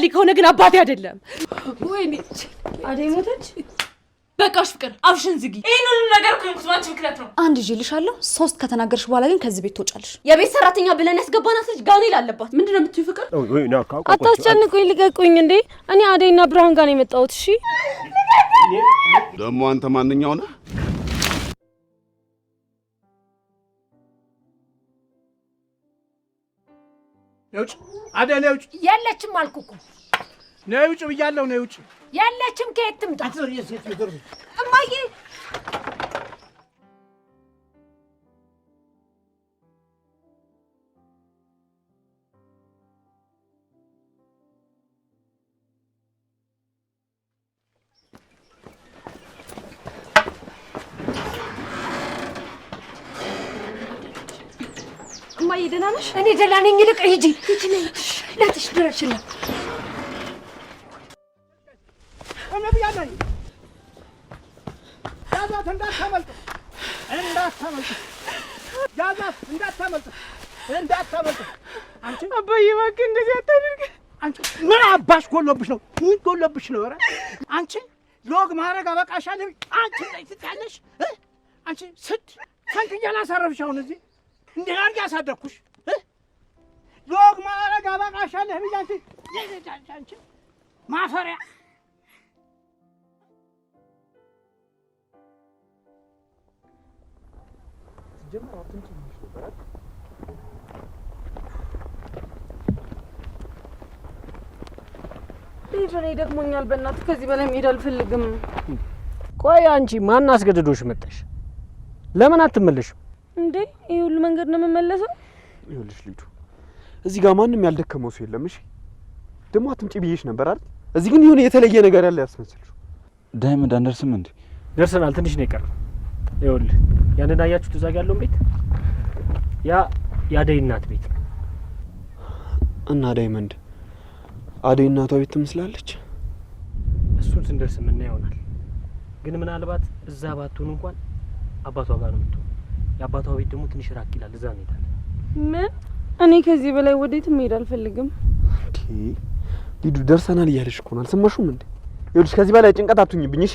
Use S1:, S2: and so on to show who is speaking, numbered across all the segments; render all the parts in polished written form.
S1: የምትባል ከሆነ ግን አባቴ አይደለም።
S2: ወይኔ
S1: አደይ ሞተች።
S2: በቃሽ ፍቅር አፍሽን ዝጊ። ይሄን ሁሉ ነገር ከንኩት ባንቺ ምክንያት ነው።
S3: አንድ ይልሻለሁ 3 ከተናገርሽ በኋላ ግን ከዚህ ቤት ትወጫለሽ።
S1: የቤት ሰራተኛ ብለን ያስገባናት ልጅ ጋኔል አለባት። ምንድነው የምትዩ ፍቅር?
S4: አታስጨንቁኝ፣ ልቀቁኝ እንዴ! እኔ አደይና ብርሃን ጋር ነው የመጣሁት። እሺ
S5: ደግሞ አንተ ማንኛው ነህ?
S6: ነውጭ አደይ ነውጭ።
S7: የለችም አልኩ እኮ
S6: ነውጭ ብያለሁ። ነውጭ
S7: የለችም። ከየት ትምጣ? እማዬ
S1: እማዬ ደህና ነሽ?
S7: እኔ ደህና ነኝ። ይልቅ ሂጂ ነይ ለትሽ ድረሽልኝ።
S6: እመብያለኝ ያዛት እንዳታመልጥ ያዛት እንዳታመልጥ። አንቺ
S4: አባዬ እባክህ እንደዚህ አታድርግ።
S6: አንቺ ምን አባሽ ጎሎብሽ ነው? ምን ጎሎብሽ ነው? ኧረ አንቺ ሎግ ማድረግ አበቃሻለሁ። አንቺ ላይ ትያለሽ። አንቺ ስድ ከንክያ ላሳረፍሽ አሁን እዚህ እንዴ አርጋ ያሳደኩሽ ሎግ ማድረግ አበቃሻለሁ ብያንቺ አንቺ ማፈሪያ
S4: ልጅ ነኝ ደክሞኛል። በእናትህ ከዚህ በላይ መሄድ አልፈልግም።
S8: ቆይ አንቺ ማን አስገድዶሽ መጣሽ? ለምን አትመለሽም
S4: እንዴ? ይሄ ሁሉ መንገድ ነው የምመለሰው?
S9: ይኸውልሽ ልጁ እዚህ ጋር ማንም ያልደከመው ሰው የለም። እሺ ደግሞ አትምጪ ብዬሽ ነበር አይደል? እዚህ ግን የሆነ የተለየ ነገር ያለ ያስመስልሽ።
S10: ዳይመንድ አንደርስም እንዴ?
S8: ደርሰናል። ትንሽ ነው የቀረው። ይኸውልህ ያንን አያችሁት? እዛ ጋር ያለውን ቤት ያ የአደይ እናት ቤት
S9: እና ዳይመንድ አደይ እናቷ ቤት ትመስላለች።
S8: እሱን ስንደርስ ምን ይሆናል? ግን ምናልባት እዛ ባትሆን እንኳን አባቷ ጋር ነው የምትሆነው። የአባቷ ቤት ደግሞ ትንሽ ራቅ ይላል። እዛ እንሄዳለን።
S4: ምን? እኔ ከዚህ በላይ ወዴትም መሄድ አልፈልግም።
S9: እንዴ ሊዱ ደርሰናል እያለሽ እኮ ነው። አልሰማሽውም እንዴ? ይኸውልሽ ከዚህ በላይ ጭንቀት አትሁኝብኝ እሺ?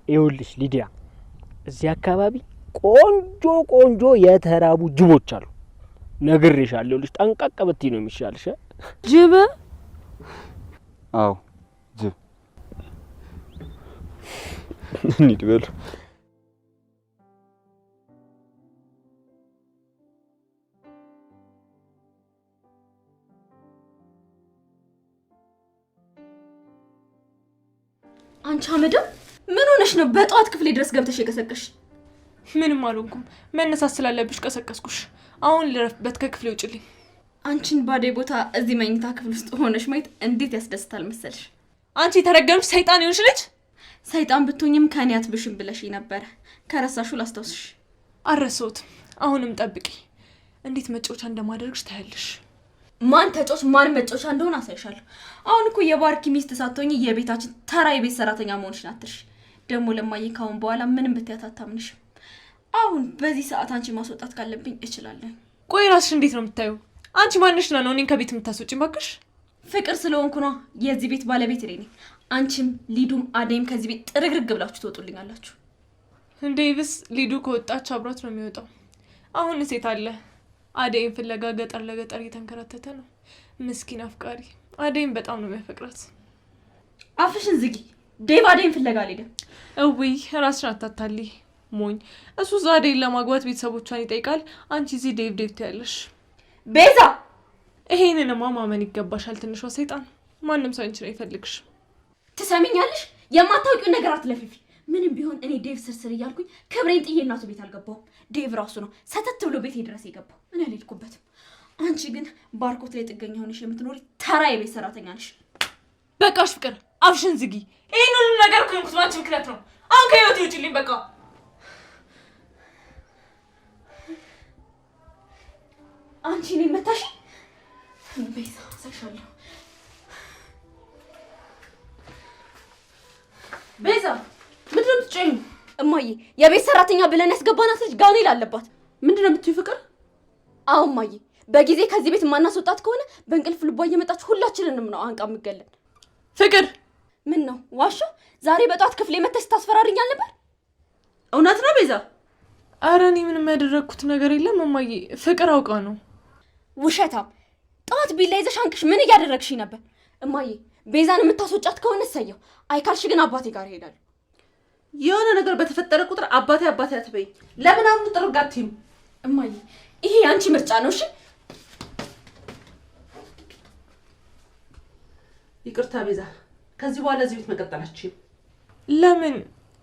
S8: ይኸውልሽ ሊዲያ እዚህ አካባቢ ቆንጆ የተራቡ ጅቦች አሉ። ነግሬሻለሁ። ይኸውልሽ ጠንቀቅ ብትይ ነው የሚሻልሽ።
S4: ጅብ?
S10: አዎ ጅብ።
S9: እንሂድ በሉ።
S1: አንቺ አመደም ምን ሆነሽ ነው በጧት ክፍሌ ድረስ ገብተሽ የቀሰቀሽ?
S2: ምንም አልሆንኩም። መነሳት ስላለብሽ ቀሰቀስኩሽ። አሁን ልረፍበት፣ ከክፍሌ ውጭልኝ።
S1: አንቺን ባዴ ቦታ እዚህ መኝታ ክፍል ውስጥ ሆነሽ ማየት እንዴት ያስደስታል መሰልሽ?
S2: አንቺ የተረገምሽ ሰይጣን ይሆንሽ ልጅ።
S1: ሰይጣን ብትሆኝም ከኔ አትብሽም ብለሽኝ ነበረ። ከረሳሹ ላስታውስሽ።
S2: አልረሳሁትም። አሁንም ጠብቂ። እንዴት መጫወቻ እንደማደርግሽ ታያለሽ።
S1: ማን ተጫዎች ማን መጫወቻ እንደሆነ አሳይሻለሁ። አሁን እኮ የባርኪ ሚስት ሳትሆኚ የቤታችን ተራ የቤት ሰራተኛ መሆንሽን አትርሽ። ደግሞ ለማየ ካሁን በኋላ ምንም ብትያት አታምንሽም። አሁን በዚህ ሰዓት አንቺ ማስወጣት ካለብኝ እችላለሁ።
S2: ቆይ ራስሽ እንዴት ነው የምታዩ? አንቺ ማንሽ ነው እኔን ከቤት የምታስወጪኝ? ባክሽ
S1: ፍቅር ስለሆንኩ ነው የዚህ ቤት ባለቤት እኔ ነኝ። አንቺም ሊዱም አደይም ከዚህ ቤት ጥርግርግ ብላችሁ ትወጡልኛላችሁ።
S2: እንዴ ብስ ሊዱ ከወጣች አብሯት ነው የሚወጣው። አሁን ሴት አለ አደይን ፍለጋ ገጠር ለገጠር እየተንከራተተ ነው። ምስኪን አፍቃሪ። አደይን በጣም ነው የሚያፈቅራት።
S1: አፍሽን ዝጊ። ዴቭ አደይን ፍለጋ አልሄደም።
S2: እውይ ራስሽን አታታልይ ሞኝ። እሱ አደይን ለማግባት ቤተሰቦቿን ይጠይቃል። አንቺ እዚህ ዴቭ ትያለሽ።
S1: ቤዛ
S2: ይሄንንማ ማመን ይገባሻል። ትንሿ ሰይጣን። ማንም ሰው አንቺን አይፈልግሽ።
S1: ትሰሚኛለሽ? የማታውቂው ነገር አትለፍፊ። ምንም ቢሆን እኔ ዴቭ ስርስር እያልኩኝ ክብሬን ጥዬ እናቱ ቤት አልገባሁም። ዴቭ ራሱ ነው ሰተት ብሎ ቤት ድረስ የገባው። እኔ አልሄድኩበትም። አንቺ ግን ባርኮት ላይ ጥገኛ ሆነሽ የምትኖሪ ተራ የቤት ሰራተኛ ነሽ።
S2: በቃሽ ፍቅር፣ አፍሽን ዝጊ። ይሄን ሁሉ ነገር እኮ የምትሆነው አንቺ ምክንያት ነው። አሁን ከህይወቴ ውጪልኝ በቃ።
S1: አንቺ ነኝ መታሽ። ቤዛ ሰሻለሁ። ቤዛ ምንድን ነው የምትጨኝ? እማዬ የቤት ሰራተኛ ብለን ያስገባናት ልጅ ጋኔል አለባት። ምንድን ነው የምትይው ፍቅር? አዎ እማዬ፣ በጊዜ ከዚህ ቤት ማናስወጣት ከሆነ በእንቅልፍ ልቧ እየመጣች ሁላችንንም ነው አንቃ የምትገለን።
S2: ፍቅር
S1: ምን ነው ዋሻ? ዛሬ በጧት ክፍሌ መተሽ ታስፈራሪኛል ነበር?
S2: እውነት ነው ቤዛ? ኧረ እኔ ምንም ያደረግኩት ነገር የለም እማዬ፣ ፍቅር አውቃ ነው።
S1: ውሸታም! ጠዋት ቢላ ይዘሽ አንቅሽ ምን እያደረግሽ ነበር? እማዬ ቤዛን የምታስወጫት ከሆነ እሰየው፣ አይካልሽ ግን አባቴ ጋር እሄዳለሁ።
S2: የሆነ ነገር በተፈጠረ ቁጥር አባቴ አባቴ አትበይ። ለምን አሁን ጥርጋቲም?
S1: እማዬ ይሄ አንቺ ምርጫ ነው። እሺ
S2: ይቅርታ ቤዛ፣ ከዚህ በኋላ እዚህ ቤት መቀጠላችን። ለምን?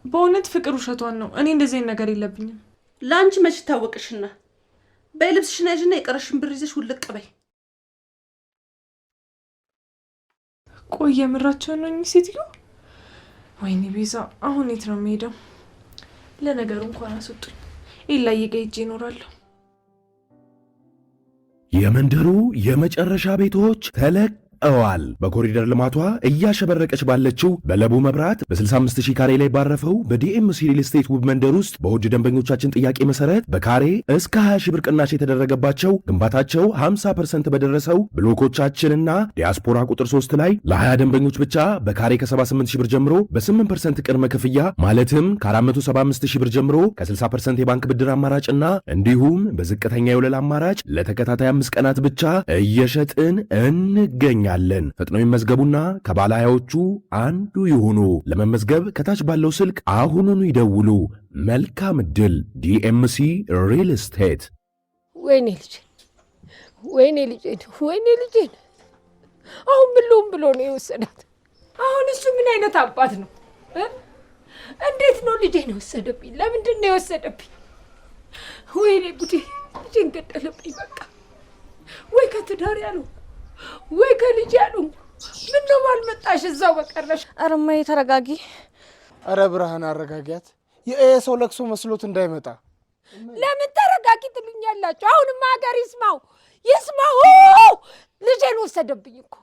S2: በእውነት ፍቅር ውሸቷን ነው። እኔ እንደዚህ አይነት ነገር የለብኝም። ለአንቺ መች ታወቅሽና? በልብስሽን ያዥና የቀረሽን ብር ይዘሽ ውልቅ በይ። ቆይ የምራቸው ነው እኚህ ሴትዮ? ወይኔ ቤዛ፣ አሁን የት ነው የምሄደው? ለነገሩ እንኳን አስወጡኝ። ኢላዬ ጋ ሄጄ እኖራለሁ።
S5: የመንደሩ የመጨረሻ ቤቶች ተለቀዋል። በኮሪደር ልማቷ እያሸበረቀች ባለችው በለቡ መብራት በ65000 ካሬ ላይ ባረፈው በዲኤምሲ ሪል ስቴት ውብ መንደር ውስጥ በውድ ደንበኞቻችን ጥያቄ መሰረት በካሬ እስከ 20,000 ብር ቅናሽ የተደረገባቸው ግንባታቸው 50% በደረሰው ብሎኮቻችንና ዲያስፖራ ቁጥር 3 ላይ ለ20 ደንበኞች ብቻ በካሬ ከ78000 ብር ጀምሮ በ8% ቅድመ ክፍያ ማለትም ከ475000 ብር ጀምሮ ከ60% የባንክ ብድር አማራጭና እንዲሁም በዝቅተኛ የወለል አማራጭ ለተከታታይ 5 ቀናት ብቻ እየሸጥን እንገኛለን። ፈጥነው ይመዝገቡና ከባለ 20ዎቹ አንዱ ይሁኑ። ለመመዝገብ ከታች ባለው ስልክ አሁኑኑ ይደውሉ። መልካም ዕድል። ዲኤምሲ ሪል ስቴት።
S4: ወይኔ ልጄ፣ ወይኔ ልጄ፣ ወይኔ ልጄ! አሁን ብሎም ብሎ ነው የወሰዳት። አሁን እሱ ምን አይነት አባት ነው? እንዴት ነው ልጄን የወሰደብኝ? ለምንድን ነው የወሰደብኝ? ወይኔ ጉዴ! ልጄን ገደለብኝ። በቃ ወይ ከትዳር ያለው ወይ ከልጅ ያሉ ምን ነው ባልመጣሽ እዛው በቀረሽ።
S3: ኧረ እማዬ ተረጋጊ።
S6: ኧረ ብርሃን አረጋጊያት። ሰው ለቅሶ መስሎት እንዳይመጣ።
S4: ለምን ተረጋጊ ትሉኛላችሁ? አሁንማ ሀገር ይስማው ይስማው። ልጄን ወሰደብኝ እኮ።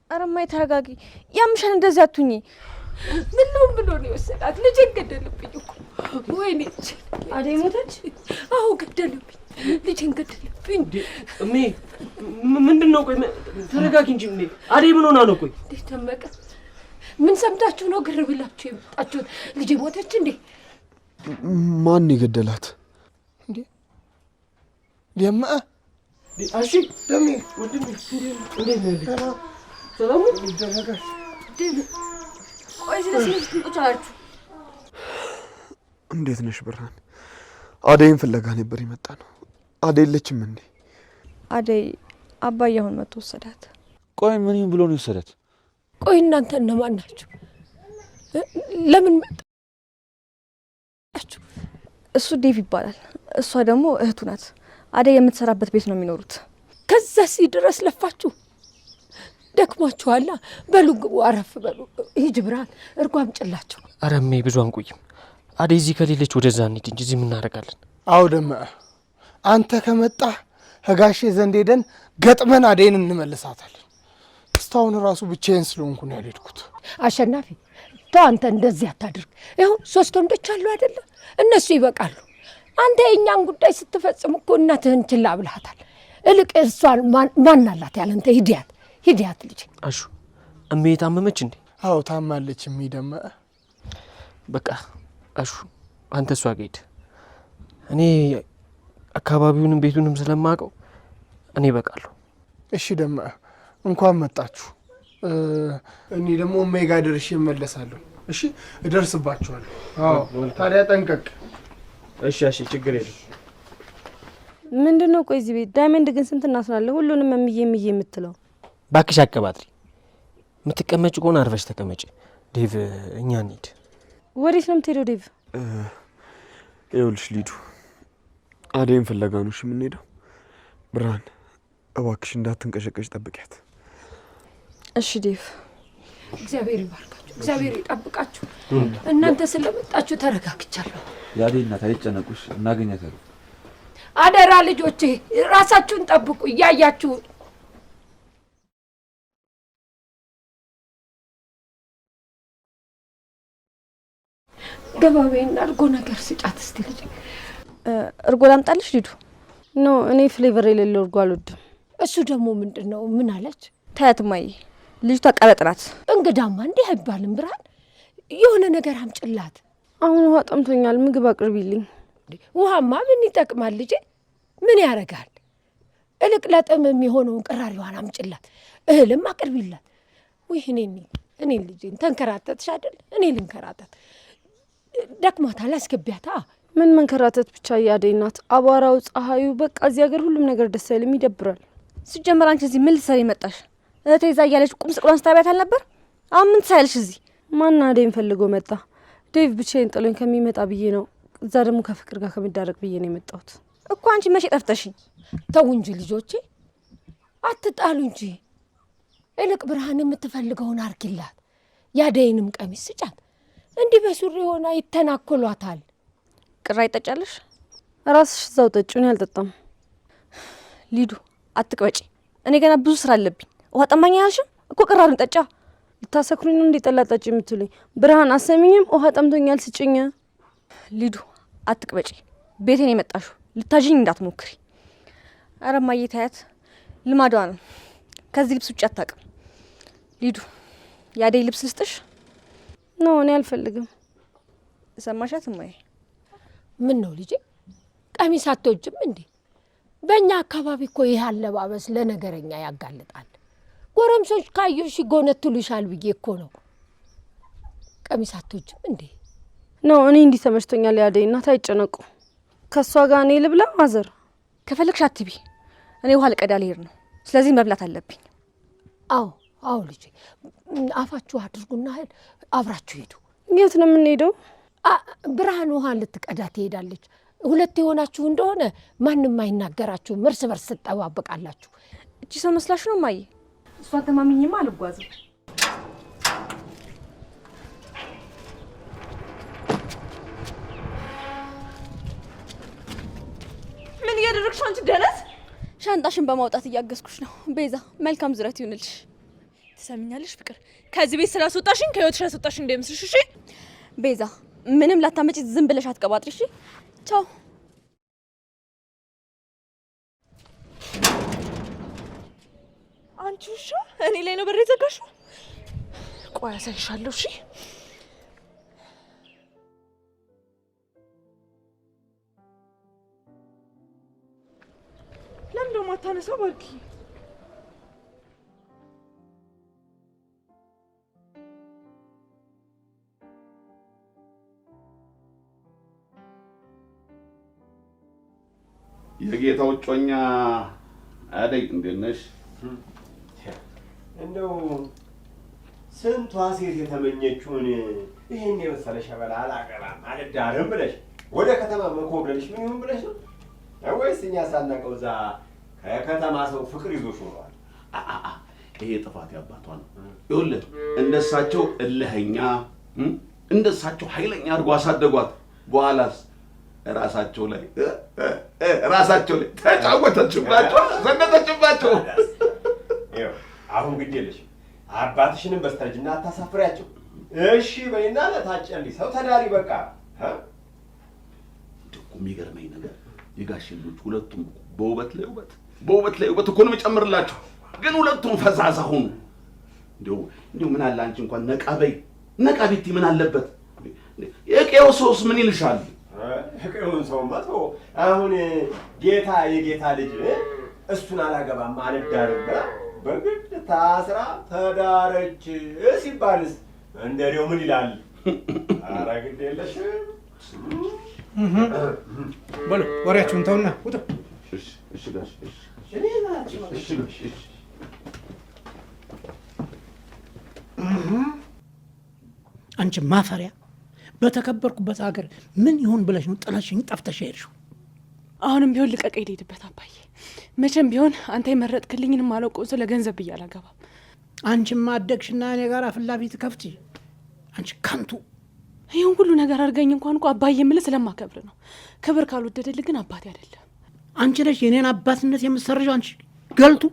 S3: ኧረ እማዬ ተረጋጊ። ያምሻል፣ እንደዚህ አትሁኚ።
S4: ምን ነው ብሎ ነው የወሰዳት? ልጄን ገደለብኝ እኮ። ወይኔ
S3: አደይ ሞተች?
S4: አዎ ገደለብኝ። ልጄን ገደለብኝ።
S8: እሜ ምንድን ነው? ቆይ ተረጋጊ እንጂ እሜ። አደይ ምን ሆና ነው? ቆይ
S4: እንዴት ደመቀ? ምን ሰምታችሁ ነው ግር ብላችሁ የመጣችሁት? ልጄ ሞተች እንዴ?
S9: ማን የገደላት?
S6: እንዴ ደማ
S8: እሺ
S6: ደሜ
S8: ወንድሜ እንዴት ነው? ሰላም
S6: ይደረጋል።
S1: ቆይ ስለዚህ ቁጭ አላችሁ።
S9: እንዴት ነሽ ብርሃን? አደይን ፍለጋ ነበር የመጣ ነው። አደይ የለችም እንዴ?
S3: አደይ አባዬ አሁን መጥቶ ወሰዳት።
S10: ቆይ ምን ብሎ ነው የወሰዳት?
S4: ቆይ እናንተ እነማን ናችሁ? ለምን መጣችሁ?
S3: እሱ ዴቭ ይባላል። እሷ ደግሞ እህቱ ናት። አደይ የምትሰራበት ቤት ነው የሚኖሩት።
S4: ከዛ ድረስ ለፋችሁ ደክሟችኋላ። በሉ ግቡ፣ አረፍ በሉ። ሂጅ ብርሃን፣ እርጎ አምጪላቸው።
S8: ኧረ እሜ ብዙ አንቆይም። አደይ እዚህ ከሌለች ወደዛ እንሂድ እንጂ እዚህ ምን እናደርጋለን?
S6: አዎ ደማ፣ አንተ ከመጣ ህጋሼ ዘንድ ሄደን ገጥመን አደይን እንመልሳታለን። እስካሁን ራሱ ብቻዬን ስለሆንኩ ነው ያልሄድኩት።
S4: አሸናፊ ተው፣ አንተ እንደዚህ አታድርግ። ይኸው 3 ወንዶች አሉ አይደለ? እነሱ ይበቃሉ። አንተ የእኛን ጉዳይ ስትፈጽም እኮ እናትህን ችላ ብልሃታል። እልቅ እሷን ማን አላት ያለንተ? ሂዲያት ልጅ።
S8: አሹ እሜ ታመመች እንዴ?
S6: አዎ ታማለች። የሚደማ
S8: በቃ አሹ አንተ እሷ ጋር ሂድ። እኔ አካባቢውንም ቤቱንም ስለማውቀው እኔ እበቃለሁ።
S6: እሺ ደማ፣ እንኳን መጣችሁ። እኔ ደግሞ ሜጋ ደርሼ እመለሳለሁ። እሺ እደርስባችኋለሁ። አዎ ታዲያ ጠንቀቅ።
S8: እሺ እሺ፣ ችግር የለም።
S3: ምንድን ነው? ቆይ እዚህ ቤት ዳይመንድ ግን ስንት እናስናለ? ሁሉንም እምዬ የምትለው
S8: ባክሽ አቀባጥሪ። የምትቀመጭ ከሆነ አርፈሽ ተቀመጭ። ዴቭ እኛ እንሂድ።
S3: ወዴት ነው የምትሄደው ዴቭ?
S9: ይኸውልሽ ሊዱ፣ አደይን ፍለጋ ነው እሺ የምንሄደው። ብርሃን እባክሽ እንዳትንቀሸቀሽ፣ ጠብቂያት።
S3: እሺ ዴቭ።
S4: እግዚአብሔር ይባርካችሁ፣ እግዚአብሔር ይጠብቃችሁ። እናንተ ስለመጣችሁ ተረጋግቻለሁ።
S10: የአደይ እናት አይጨነቁሽ፣ እናገኛታለን።
S4: አደራ ልጆቼ ራሳችሁን ጠብቁ እያያችሁ። ገባቤና እርጎ ነገር ስጫት እስቲ ልጅ።
S3: እርጎ ላምጣልሽ ሊዱ? ኖ እኔ ፍሌቨር የሌለው እርጎ አልወድም።
S4: እሱ ደግሞ ምንድነው? ምን አለች?
S7: ታያት እማዬ፣ ልጅቷ ቀበጥ ናት።
S4: እንግዳማ እንዲህ አይባልም። ብርሃን የሆነ ነገር አምጭላት።
S3: አሁን ውሃ ጠምቶኛል፣ ምግብ አቅርቢልኝ።
S4: ውሃማ ምን ይጠቅማል ልጄ? ምን ያረጋል? እልቅ ለጥም የሚሆነውን ቅራሪዋን አምጭላት፣ እህልም አቅርቢላት። ወይ እኔ ልጄን ተንከራተትሽ አይደል? እኔ ልንከራተት ደክማታል። አስገቢያታ።
S3: ምን መንከራተት ብቻ ያደይ ናት። አቧራው፣ ፀሐዩ፣ በቃ እዚህ ሀገር ሁሉም ነገር ደስ አይልም፣ ይደብራል።
S7: ሲጀመር አንቺ እዚህ ምን ልትሰሪ መጣሽ? እህቴ እዛ እያለች ቁም ስቅሏን ስታቢያት አልነበር? አሁን ምን ትሰያለሽ እዚህ?
S3: ማን አደይን ፈልጎ መጣ? ዴቭ ብቻዬን ጥሎኝ ከሚመጣ ብዬ ነው። እዛ ደግሞ ከፍቅር ጋር ከመዳረቅ ብዬ ነው የመጣሁት
S7: እኮ። አንቺ መቼ ጠፍተሽኝ?
S4: ተው እንጂ ልጆቼ፣ አትጣሉ እንጂ። እልቅ ብርሃን የምትፈልገውን አርጊላት። ያደይንም ቀሚስ ስጫት። እንዲህ በሱሪ ሆና ይተናኮሏታል።
S7: ቅራ ይጠጫለሽ?
S3: ራስሽ እዛው ጠጪ፣ እኔ አልጠጣም።
S7: ሊዱ አትቅበጪ፣ እኔ ገና ብዙ ስራ አለብኝ። ውሃ ጠማኝ አልሽም እኮ፣ ቅራሩን ጠጫ።
S3: ልታሰክሩኝ ነው እንዴ ጠላ ጠጪ የምትሉኝ? ብርሃን አሰሚኝም፣ ውሃ ጠምቶኛል ስጭኝ።
S7: ሊዱ አትቅበጪ፣ ቤቴን የመጣሽው ልታዥኝ እንዳትሞክሪ። አረ እማዬ ታያት፣ ልማዷ ነው። ከዚህ ልብስ ውጭ አታውቅም። ሊዱ የአደይ ልብስ ልስጥሽ?
S3: ነው እኔ አልፈልግም።
S7: ሰማሻት እማዬ?
S4: ምን ነው ልጄ፣ ቀሚስ አትወጂም እንዴ? በእኛ አካባቢ እኮ ይህ አለባበስ ለነገረኛ ያጋልጣል። ጎረምሶች ካዩሽ ይጎነትሉሻል ብዬ እኮ ነው። ቀሚስ አትወጂም እንዴ?
S3: ነው እኔ እንዲህ ተመችቶኛል። ያደይ እናት አይጨነቁ። ከእሷ ጋር እኔ ልብላ። ማዘር
S7: ከፈለግሽ አትቢ፣ እኔ ውሃ ልቀዳ ልሄድ ነው። ስለዚህ መብላት አለብኝ።
S4: አዎ ልጄ፣ አፋችሁ አድርጉና አብራችሁ ሄዱ።
S3: የት ነው የምንሄደው?
S4: ብርሃን ውሃ ልትቀዳ ትሄዳለች። ሁለት የሆናችሁ እንደሆነ ማንም አይናገራችሁም። እርስ በርስ ትጠባበቃላችሁ።
S7: እቺ ሰው መስላሽ ነው እማዬ? እሷን ተማምኝማ አልጓዝም።
S2: ምን እያደረግሽ አንቺ ደነስ?
S7: ሻንጣሽን በማውጣት እያገዝኩሽ ነው። ቤዛ መልካም ዙረት ይሁንልሽ።
S2: ትሰሚኛለሽ ፍቅር፣ ከዚህ ቤት ስላስወጣሽኝ ከህይወትሽ ያስወጣሽኝ እንደምስልሽ። እሺ
S7: ቤዛ፣ ምንም ላታመጪ ዝም ብለሽ አትቀባጥሪ። እሺ ቻው።
S2: አንቺ ውሻ፣ እኔ ላይ ነው በር የዘጋሽው? ቆይ አሳይሻለሁ። እሺ ለምን ደሞ አታነሳው? ባርኪ
S11: የጌታው ጮኛ አደይ፣ እንዴት ነሽ?
S12: እንደው ስንቷ ሴት የተመኘችውን ይሄን የመሰለ ሸበላ አላገባም አልዳርም ብለሽ ወደ ከተማ መኮብለልሽ ምን ይሁን ብለሽ ነው? ወይስ እኛ ሳናውቀው እዛ ከከተማ ሰው ፍቅር ይዞሽ ኖሯል?
S11: ይሄ ጥፋት ያባቷ ነው። ይኸውልህ እንደሳቸው እልኸኛ እንደሳቸው ኃይለኛ አድርጎ አሳደጓት። በኋላስ ራሳቸው ላይ ተጫወተችባቸው፣ ዘነጠችባቸው።
S12: አሁን ግድ የለሽም፣ አባትሽንም በስተርጅና አታሳፍሪያቸው። እሺ በይና ለታጨልኝ ሰው ተዳሪ በቃ።
S11: እኮ የሚገርመኝ ነገር የጋሽ ልጆች ሁለቱም በውበት ላይ ውበት እኮ ነው የሚጨምርላቸው። ግን ሁለቱም ፈዛዛ ሆኑ። እንዲሁ ምን አለ አንቺ እንኳን ነቃ ቤቲ ምን አለበት? የቄው ሰውስ ምን ይልሻል?
S12: የቄውን ሰውማ ተው። አሁን ጌታ የጌታ ልጅ እሱን አላገባም አልዳርም ብላ በግድ ታስራ ተዳረች ሲባልስ እንደው ምን ይላል? ኧረ ግድ የለሽም።
S6: በሉ ወሬያችሁን ተውና ውጡ።
S11: እሺ ጋሽ፣
S6: አንቺ ማፈሪያ፣ በተከበርኩበት ሀገር ምን ይሆን ብለሽ ነው ጥለሽኝ ጠፍተሽ ሄድሽው?
S2: አሁንም ቢሆን ልቀቀኝ፣ ልሄድበት አባዬ። መቼም ቢሆን አንተ የመረጥክልኝን ማለውቀው ስለ ገንዘብ ብዬ አላገባም።
S6: አንቺማ አደግሽና እኔ ጋር ፍላፊት ከፍቲ። አንቺ ከንቱ፣
S2: ይህን ሁሉ ነገር አድርገኝ እንኳን እኮ አባዬ የምልህ ስለማከብር ነው። ክብር ካልወደደልህ ግን አባቴ አይደለም።
S6: አንቺ ነሽ የኔን አባትነት የምትሰርዥው። አንቺ ገልቱ፣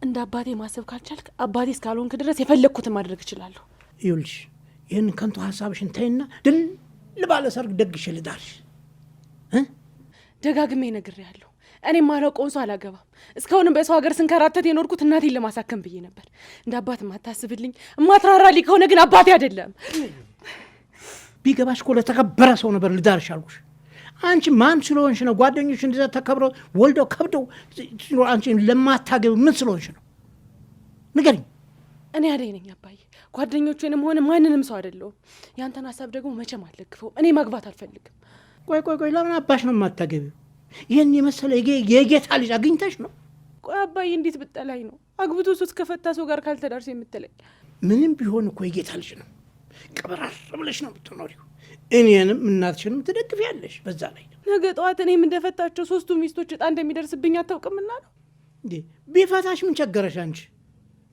S2: እንደ አባቴ ማሰብ ካልቻልክ አባቴ እስካልሆንክ ድረስ የፈለግኩትን ማድረግ እችላለሁ።
S6: ይኸውልሽ ይህን ከንቱ ሀሳብሽን ተይና ድል ባለ ሰርግ ደግሼ ልዳርሽ።
S2: ደጋግሜ ነግሬሃለሁ። እኔ ማላውቀውን ሰው አላገባም። እስካሁንም በሰው ሀገር ስንከራተት የኖርኩት እናቴን ለማሳከም ብዬ ነበር። እንደ አባት የማታስብልኝ የማትራራልኝ ከሆነ ግን አባቴ አይደለም።
S6: ቢገባሽ እኮ ለተከበረ ሰው ነበር ልዳርሽ አልኩሽ። አንቺ ማን ስለሆንሽ ነው ጓደኞች እንደዛ ተከብረው ወልደው ከብደው አንቺ ለማታገብ ምን ስለሆንሽ ነው ንገሪኝ።
S2: እኔ አደይ ነኝ አባዬ። ጓደኞቼንም ሆነ ማንንም ሰው አይደለሁም። ያንተን ሀሳብ ደግሞ መቼም አልደግፈውም። እኔ ማግባት አልፈልግም።
S6: ቆይ ለምን አባሽ ነው የማታገቢው? ይህን የመሰለ የጌታ ልጅ አግኝተሽ ነው?
S2: ቆይ አባዬ እንዴት ብጠላኝ ነው አግብቶ ሶስት ከፈታ ሰው ጋር ካልተዳርስ የምትለኝ?
S6: ምንም ቢሆን እኮ የጌታ ልጅ ነው። ቀበራር ብለሽ ነው የምትኖሪው። እኔንም እናትሽንም ትደግፊያለሽ። በዛ ላይ
S2: ነገ ጠዋት እኔም እንደፈታቸው 3ቱ ሚስቶች እጣ እንደሚደርስብኝ አታውቅምና ነው
S6: እንዴ? ቢፈታሽ ምን ቸገረሽ አንቺ?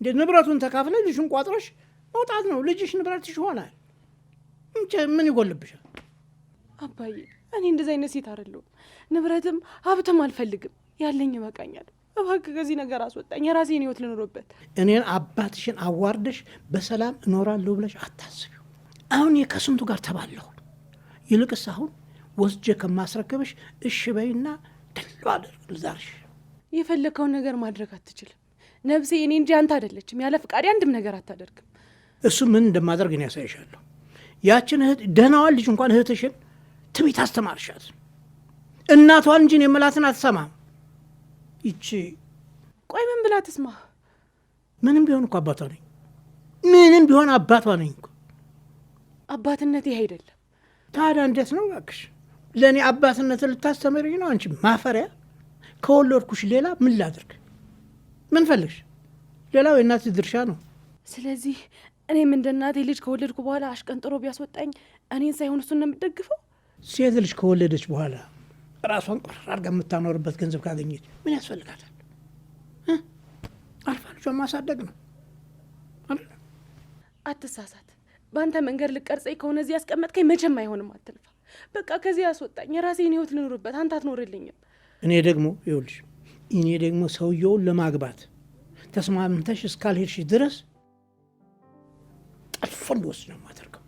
S6: እንዴ ንብረቱን ተካፍለ ልጅሽን ቋጥረሽ መውጣት ነው። ልጅሽ ንብረትሽ ይሆናል። ምን ይጎልብሻል?
S2: አባዬ እኔ እንደዚህ አይነት ሴት አይደለሁም። ንብረትም ሀብትም አልፈልግም። ያለኝ ይበቃኛል። እባክህ ከዚህ ነገር አስወጣኝ። የራሴን ህይወት ልኖርበት።
S6: እኔን አባትሽን አዋርደሽ በሰላም እኖራለሁ ብለሽ አታስቢው። አሁን ከስንቱ ጋር ተባለሁ። ይልቅስ አሁን ወስጄ ከማስረከበሽ እሺ በይና ደሎ አደርግ ልዛርሽ።
S2: የፈለከውን ነገር ማድረግ አትችልም። ነፍሴ እኔ እንጂ አንተ አይደለችም። ያለ ፍቃዴ አንድም ነገር አታደርግም።
S6: እሱ ምን እንደማደርግ እኔ ያሳይሻለሁ። ያችን እህት ደህናዋን ልጅ እንኳን እህትሽን ትቤት አስተማርሻት። እናቷን እንጂ የምላትን አትሰማም። ይቺ
S2: ቆይ ምን ብላ ትስማ?
S6: ምንም ቢሆን እኮ አባቷ ነኝ። ምንም ቢሆን አባቷ ነኝ እኮ።
S2: አባትነት ይሄ አይደለም።
S6: ታዲያ እንዴት ነው እባክሽ? ለእኔ አባትነትን ልታስተምሪኝ ነው አንቺ ማፈሪያ? ከወለድኩሽ ሌላ ምን ላድርግ? ምን ፈልግሽ? ሌላው የእናትሽ ድርሻ ነው።
S2: ስለዚህ እኔም እንደ እናቴ ልጅ ከወለድኩ በኋላ አሽቀንጥሮ ቢያስወጣኝ እኔን ሳይሆን እሱን ነው የምትደግፈው?
S6: ሴት ልጅ ከወለደች በኋላ ራሷን ቆር አድርጋ የምታኖርበት ገንዘብ ካገኘች ምን ያስፈልጋታል? አልፋ ልጇን ማሳደግ ነው።
S2: አትሳሳት። በአንተ መንገድ ልቀርጸኝ ከሆነ እዚህ ያስቀመጥከኝ መቼም አይሆንም። አትልፋ። በቃ ከዚህ ያስወጣኝ። የራሴን ህይወት ልኖርበት። አንተ አትኖርልኝም።
S6: እኔ ደግሞ ሰውየውን ለማግባት ተስማምተሽ እስካልሄድሽ ድረስ ጠልፎ እንዲወስድ ነው የማደርገው።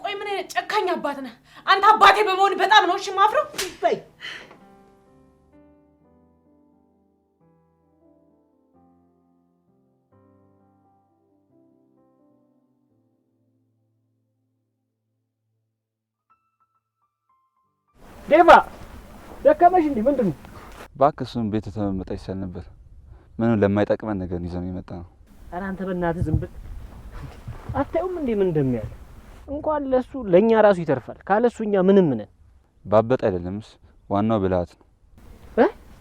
S2: ቆይ ምን አይነት ጨካኝ አባት ነህ አንተ? አባቴ በመሆን በጣም ነው እሺ ማፍረው።
S6: በይ
S8: ዴቫ ደከመሽ እንዴ? ምንድን ነው?
S10: እባክህ እሱን ቤት ተመመጣ ይሻል ነበር። ምንም ለማይጠቅመን ነገር ይዘን የመጣ ነው።
S8: ኧረ አንተ በእናትህ ዝም ብል። አታዩም እንዴ ምን እንደሚያለ? እንኳን ለሱ ለኛ ራሱ ይተርፋል። ካለሱ እኛ ምንም ነን።
S10: ባበጥ አይደለምስ፣ ዋናው ብልሃት ነው።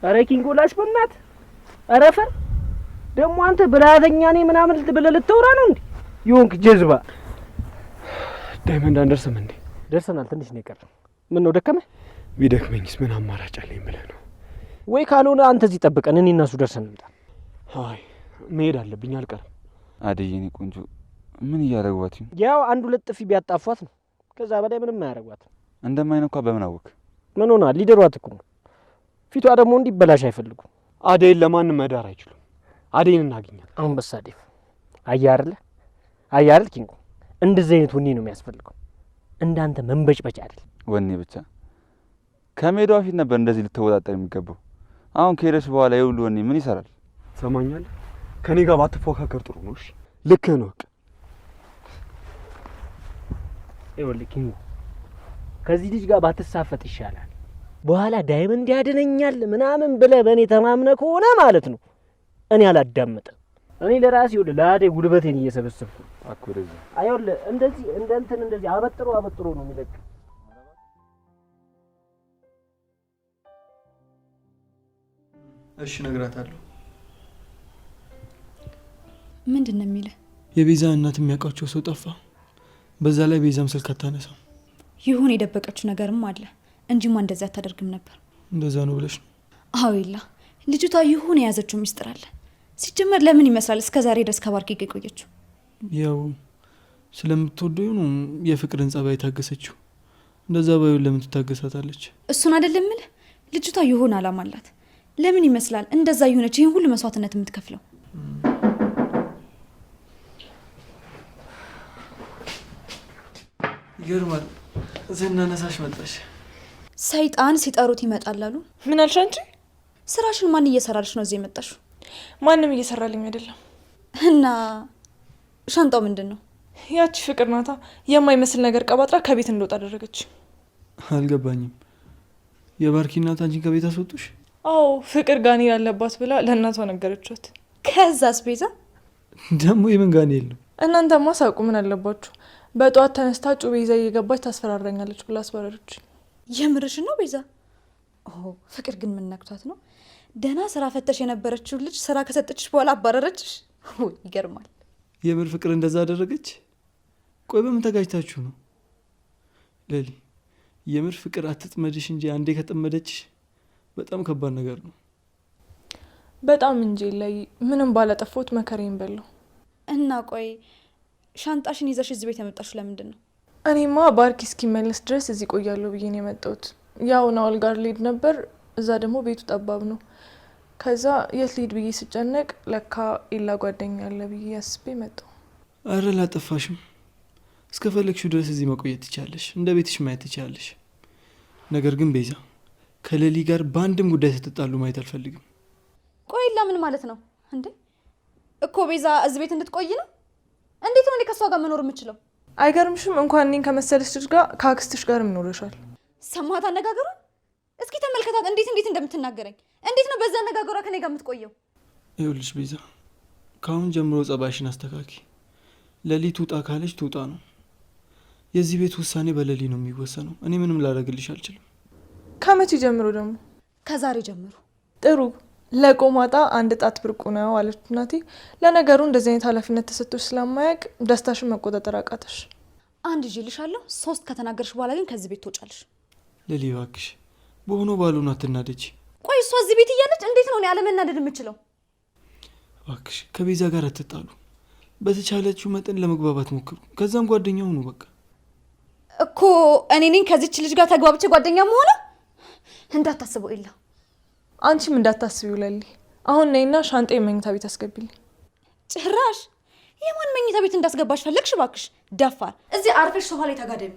S8: ኧረ ኪንጎላሽ በእናትህ ኧረ ፈር ደግሞ አንተ ብልሃተኛ ነኝ ምናምን ብለህ ልትወራ ነው እንዴ? ይሁንክ ጀዝባ።
S9: ዳይመንድ አንደርስም እንዴ?
S8: ደርሰናል። ትንሽ ነው የቀረው። ምን ነው ደከመህ?
S9: ቢደክመኝስ ምን አማራጭ አለኝ ብለህ ነው?
S8: ወይ ካልሆነ አንተ እዚህ ጠብቀን እኔ እና እሱ ደርሰን እንምጣ።
S9: አይ መሄድ አለብኝ፣ አልቀርም።
S10: አደይ የኔ ቆንጆ ምን እያደረጓት ነው?
S8: ያው አንድ ሁለት ጥፊ ቢያጣፏት ነው። ከዛ በላይ ምንም አያደርጓት።
S10: እንደማይነኳ በምን አወቅ?
S8: ምን ሆና ሊደሯት እኮ ነው። ፊቷ ደግሞ እንዲበላሽ አይፈልጉም።
S9: አደይን ለማንም መዳር አይችሉም። አደይን እናገኛለን።
S8: አሁን በሳዴፍ አያርል ኪንጎ እንደዚህ አይነት ወኔ ነው የሚያስፈልገው። እንዳንተ መንበጭበጭ አይደል።
S10: ወኔ ብቻ ከሜዳው ፊት ነበር እንደዚህ ልትወጣጠር የሚገባው። አሁን ከሄደች በኋላ የሁሉ ወኔ ምን ይሰራል?
S9: ሰማኛለህ? ከኔ ጋር ባትፎካከር ጥሩ ነው። እሺ ልክ ነው።
S8: ይኸውልህ ኪንጎ ከዚህ ልጅ ጋር ባትሳፈጥ ይሻላል። በኋላ ዳይመንድ ያድነኛል ምናምን ብለህ በእኔ ተማምነህ ከሆነ ማለት ነው እኔ አላዳምጥም። እኔ ለራሴ ይኸውልህ ለአደይ ጉልበቴን እየሰበሰብኩ
S10: አኩረዚ
S8: አይወልህ እንደዚህ እንደዚህ አበጥሮ ነው የሚለቅ።
S13: እሺ እነግራታለሁ።
S14: ምንድን ነው የሚልህ?
S13: የቤዛ እናት የሚያውቃቸው ሰው ጠፋ። በዛ ላይ ቤዛም ስልክ አታነሳም።
S14: ይሁን የደበቀችው ነገርም አለ እንጂማ እንደዚያ አታደርግም ነበር።
S13: እንደዛ ነው ብለሽ ነው?
S14: አዎ ይላ ልጅቷ ይሁን የያዘችው ሚስጥር አለ። ሲጀመር ለምን ይመስላል እስከ ዛሬ ድረስ ከባርኪ ጋር የቆየችው?
S13: ያው ስለምትወደው ነው የፍቅርን ጸባይ ታገሰችው። እንደዛ ባይሆን ለምን ትታገሳታለች?
S14: እሱን አይደለም እልህ። ልጅቷ ይሁን አላማ አላት። ለምን ይመስላል እንደዛ ይሁነች ይሄን ሁሉ መስዋዕትነት የምትከፍለው?
S13: ይገርማል። ዝናነሳሽ መጣሽ።
S14: ሰይጣን ሲጠሩት ይመጣል አሉ።
S2: ምን አልሽ አንቺ?
S14: ስራሽን ማን እየሰራልሽ ነው እዚህ የመጣሽው?
S15: ማንም እየሰራልኝ አይደለም።
S14: እና ሻንጣው ምንድን ነው?
S15: ያቺ ፍቅር ናታ የማይመስል ነገር ቀባጥራ ከቤት እንደወጣ አደረገች።
S13: አልገባኝም። የባርኪ እናት አንቺን ከቤት አስወጡሽ?
S15: አዎ ፍቅር ጋኔል አለባት ብላ ለእናቷ ነገረቻት።
S14: ከዛስ ቤዛ
S13: ደግሞ የምን ጋኔል ነው?
S15: እናንተማ ሳቁ ምን አለባችሁ? በጧት ተነስታ ጩቤ ይዛ እየገባች ታስፈራራኛለች ብላ አስፈራረች።
S14: የምርሽ ነው ቤዛ? ኦ ፍቅር ግን ምን ነክቷት ነው? ደህና ስራ ፈተሽ የነበረችው ልጅ ስራ ከሰጠችሽ በኋላ አባረረችሽ? ይገርማል።
S13: የምር ፍቅር እንደዛ አደረገች? ቆይ በምን ተጋጅታችሁ ነው? ሌሊ የምር ፍቅር አትጥመድሽ እንጂ አንዴ ከጠመደችሽ በጣም ከባድ ነገር ነው።
S15: በጣም እንጂ ላይ ምንም ባላጠፋሁት መከሬን በላው።
S14: እና ቆይ ሻንጣሽን ይዘሽ እዚህ ቤት የመጣሽው ለምንድን ነው?
S15: እኔማ ባርኪ እስኪመለስ ድረስ እዚህ ቆያለሁ ብዬ ነው የመጣሁት። ያው ናውል ጋር ልሄድ ነበር፣ እዛ ደግሞ ቤቱ ጠባብ ነው። ከዛ የት ልሄድ ብዬ ስጨነቅ ለካ ኢላ ጓደኛ አለ ብዬ አስቤ መጣሁ።
S13: አረ ላጠፋሽም። እስከፈለግሽው ድረስ እዚህ መቆየት ትችያለሽ፣ እንደ ቤትሽ ማየት ትችያለሽ። ነገር ግን ቤዛ ከሌሊ ጋር በአንድም ጉዳይ ስትጣሉ ማየት አልፈልግም።
S14: ቆይ ኢላ ምን ማለት ነው እንዴ? እኮ ቤዛ እዚህ ቤት እንድትቆይ ነው? እንዴት ነው እኔ ከሷ ጋር መኖር የምችለው?
S15: አይገርምሽም? እንኳን እኔን ከመሰለች ልጅ ጋር ከአክስትሽ ጋር ይኖርሻል።
S14: ሰማት አነጋገሯን? እስኪ ተመልከታት እንዴት እንደምትናገረኝ። እንዴት ነው በዛ አነጋገሯ ከኔ ጋር የምትቆየው?
S13: ይኸውልሽ ቤዛ ከአሁን ጀምሮ ጸባይሽን አስተካኪ። ሌሊ ትውጣ ካለች ትውጣ ነው። የዚህ ቤት ውሳኔ በሌሊ ነው የሚወሰነው። እኔ ምንም ላደርግልሽ አልችልም።
S15: ከመቼ ጀምሮ ደግሞ?
S14: ከዛሬ ጀምሮ።
S15: ጥሩ ለቆማጣ አንድ ጣት ብርቁ ነው አለች እናቴ። ለነገሩ እንደዚህ አይነት ኃላፊነት ተሰጥቶሽ ስለማያውቅ ደስታሽን መቆጣጠር አቃተሽ።
S14: አንድ ይልሻለሁ፣ 3 ከተናገርሽ በኋላ ግን ከዚህ ቤት ትወጫለሽ።
S13: ሌሊ እባክሽ በሆነ ባሉን አትናደጂ።
S14: ቆይ እሷ እዚህ ቤት እያለች እንዴት ነው እኔ አለመናደድ የምችለው?
S13: እባክሽ ከቤዛ ጋር አትጣሉ። በተቻለችው መጠን ለመግባባት ሞክሩ። ከዛም ጓደኛ ሁኑ። በቃ
S14: እኮ እኔ ነኝ ከዚች ልጅ ጋር ተግባብቼ ጓደኛ መሆነ? እንዳታስበው ኢላ።
S15: አንቺም እንዳታስቢው ሌሊ። አሁን ነይና ሻንጣ የመኝታ ቤት አስገቢልኝ።
S14: ጭራሽ የማን መኝታ ቤት እንዳስገባሽ ፈለግሽ? እባክሽ ደፋር። እዚህ አርፈሽ ሶፋ ላይ ተጋደሚ።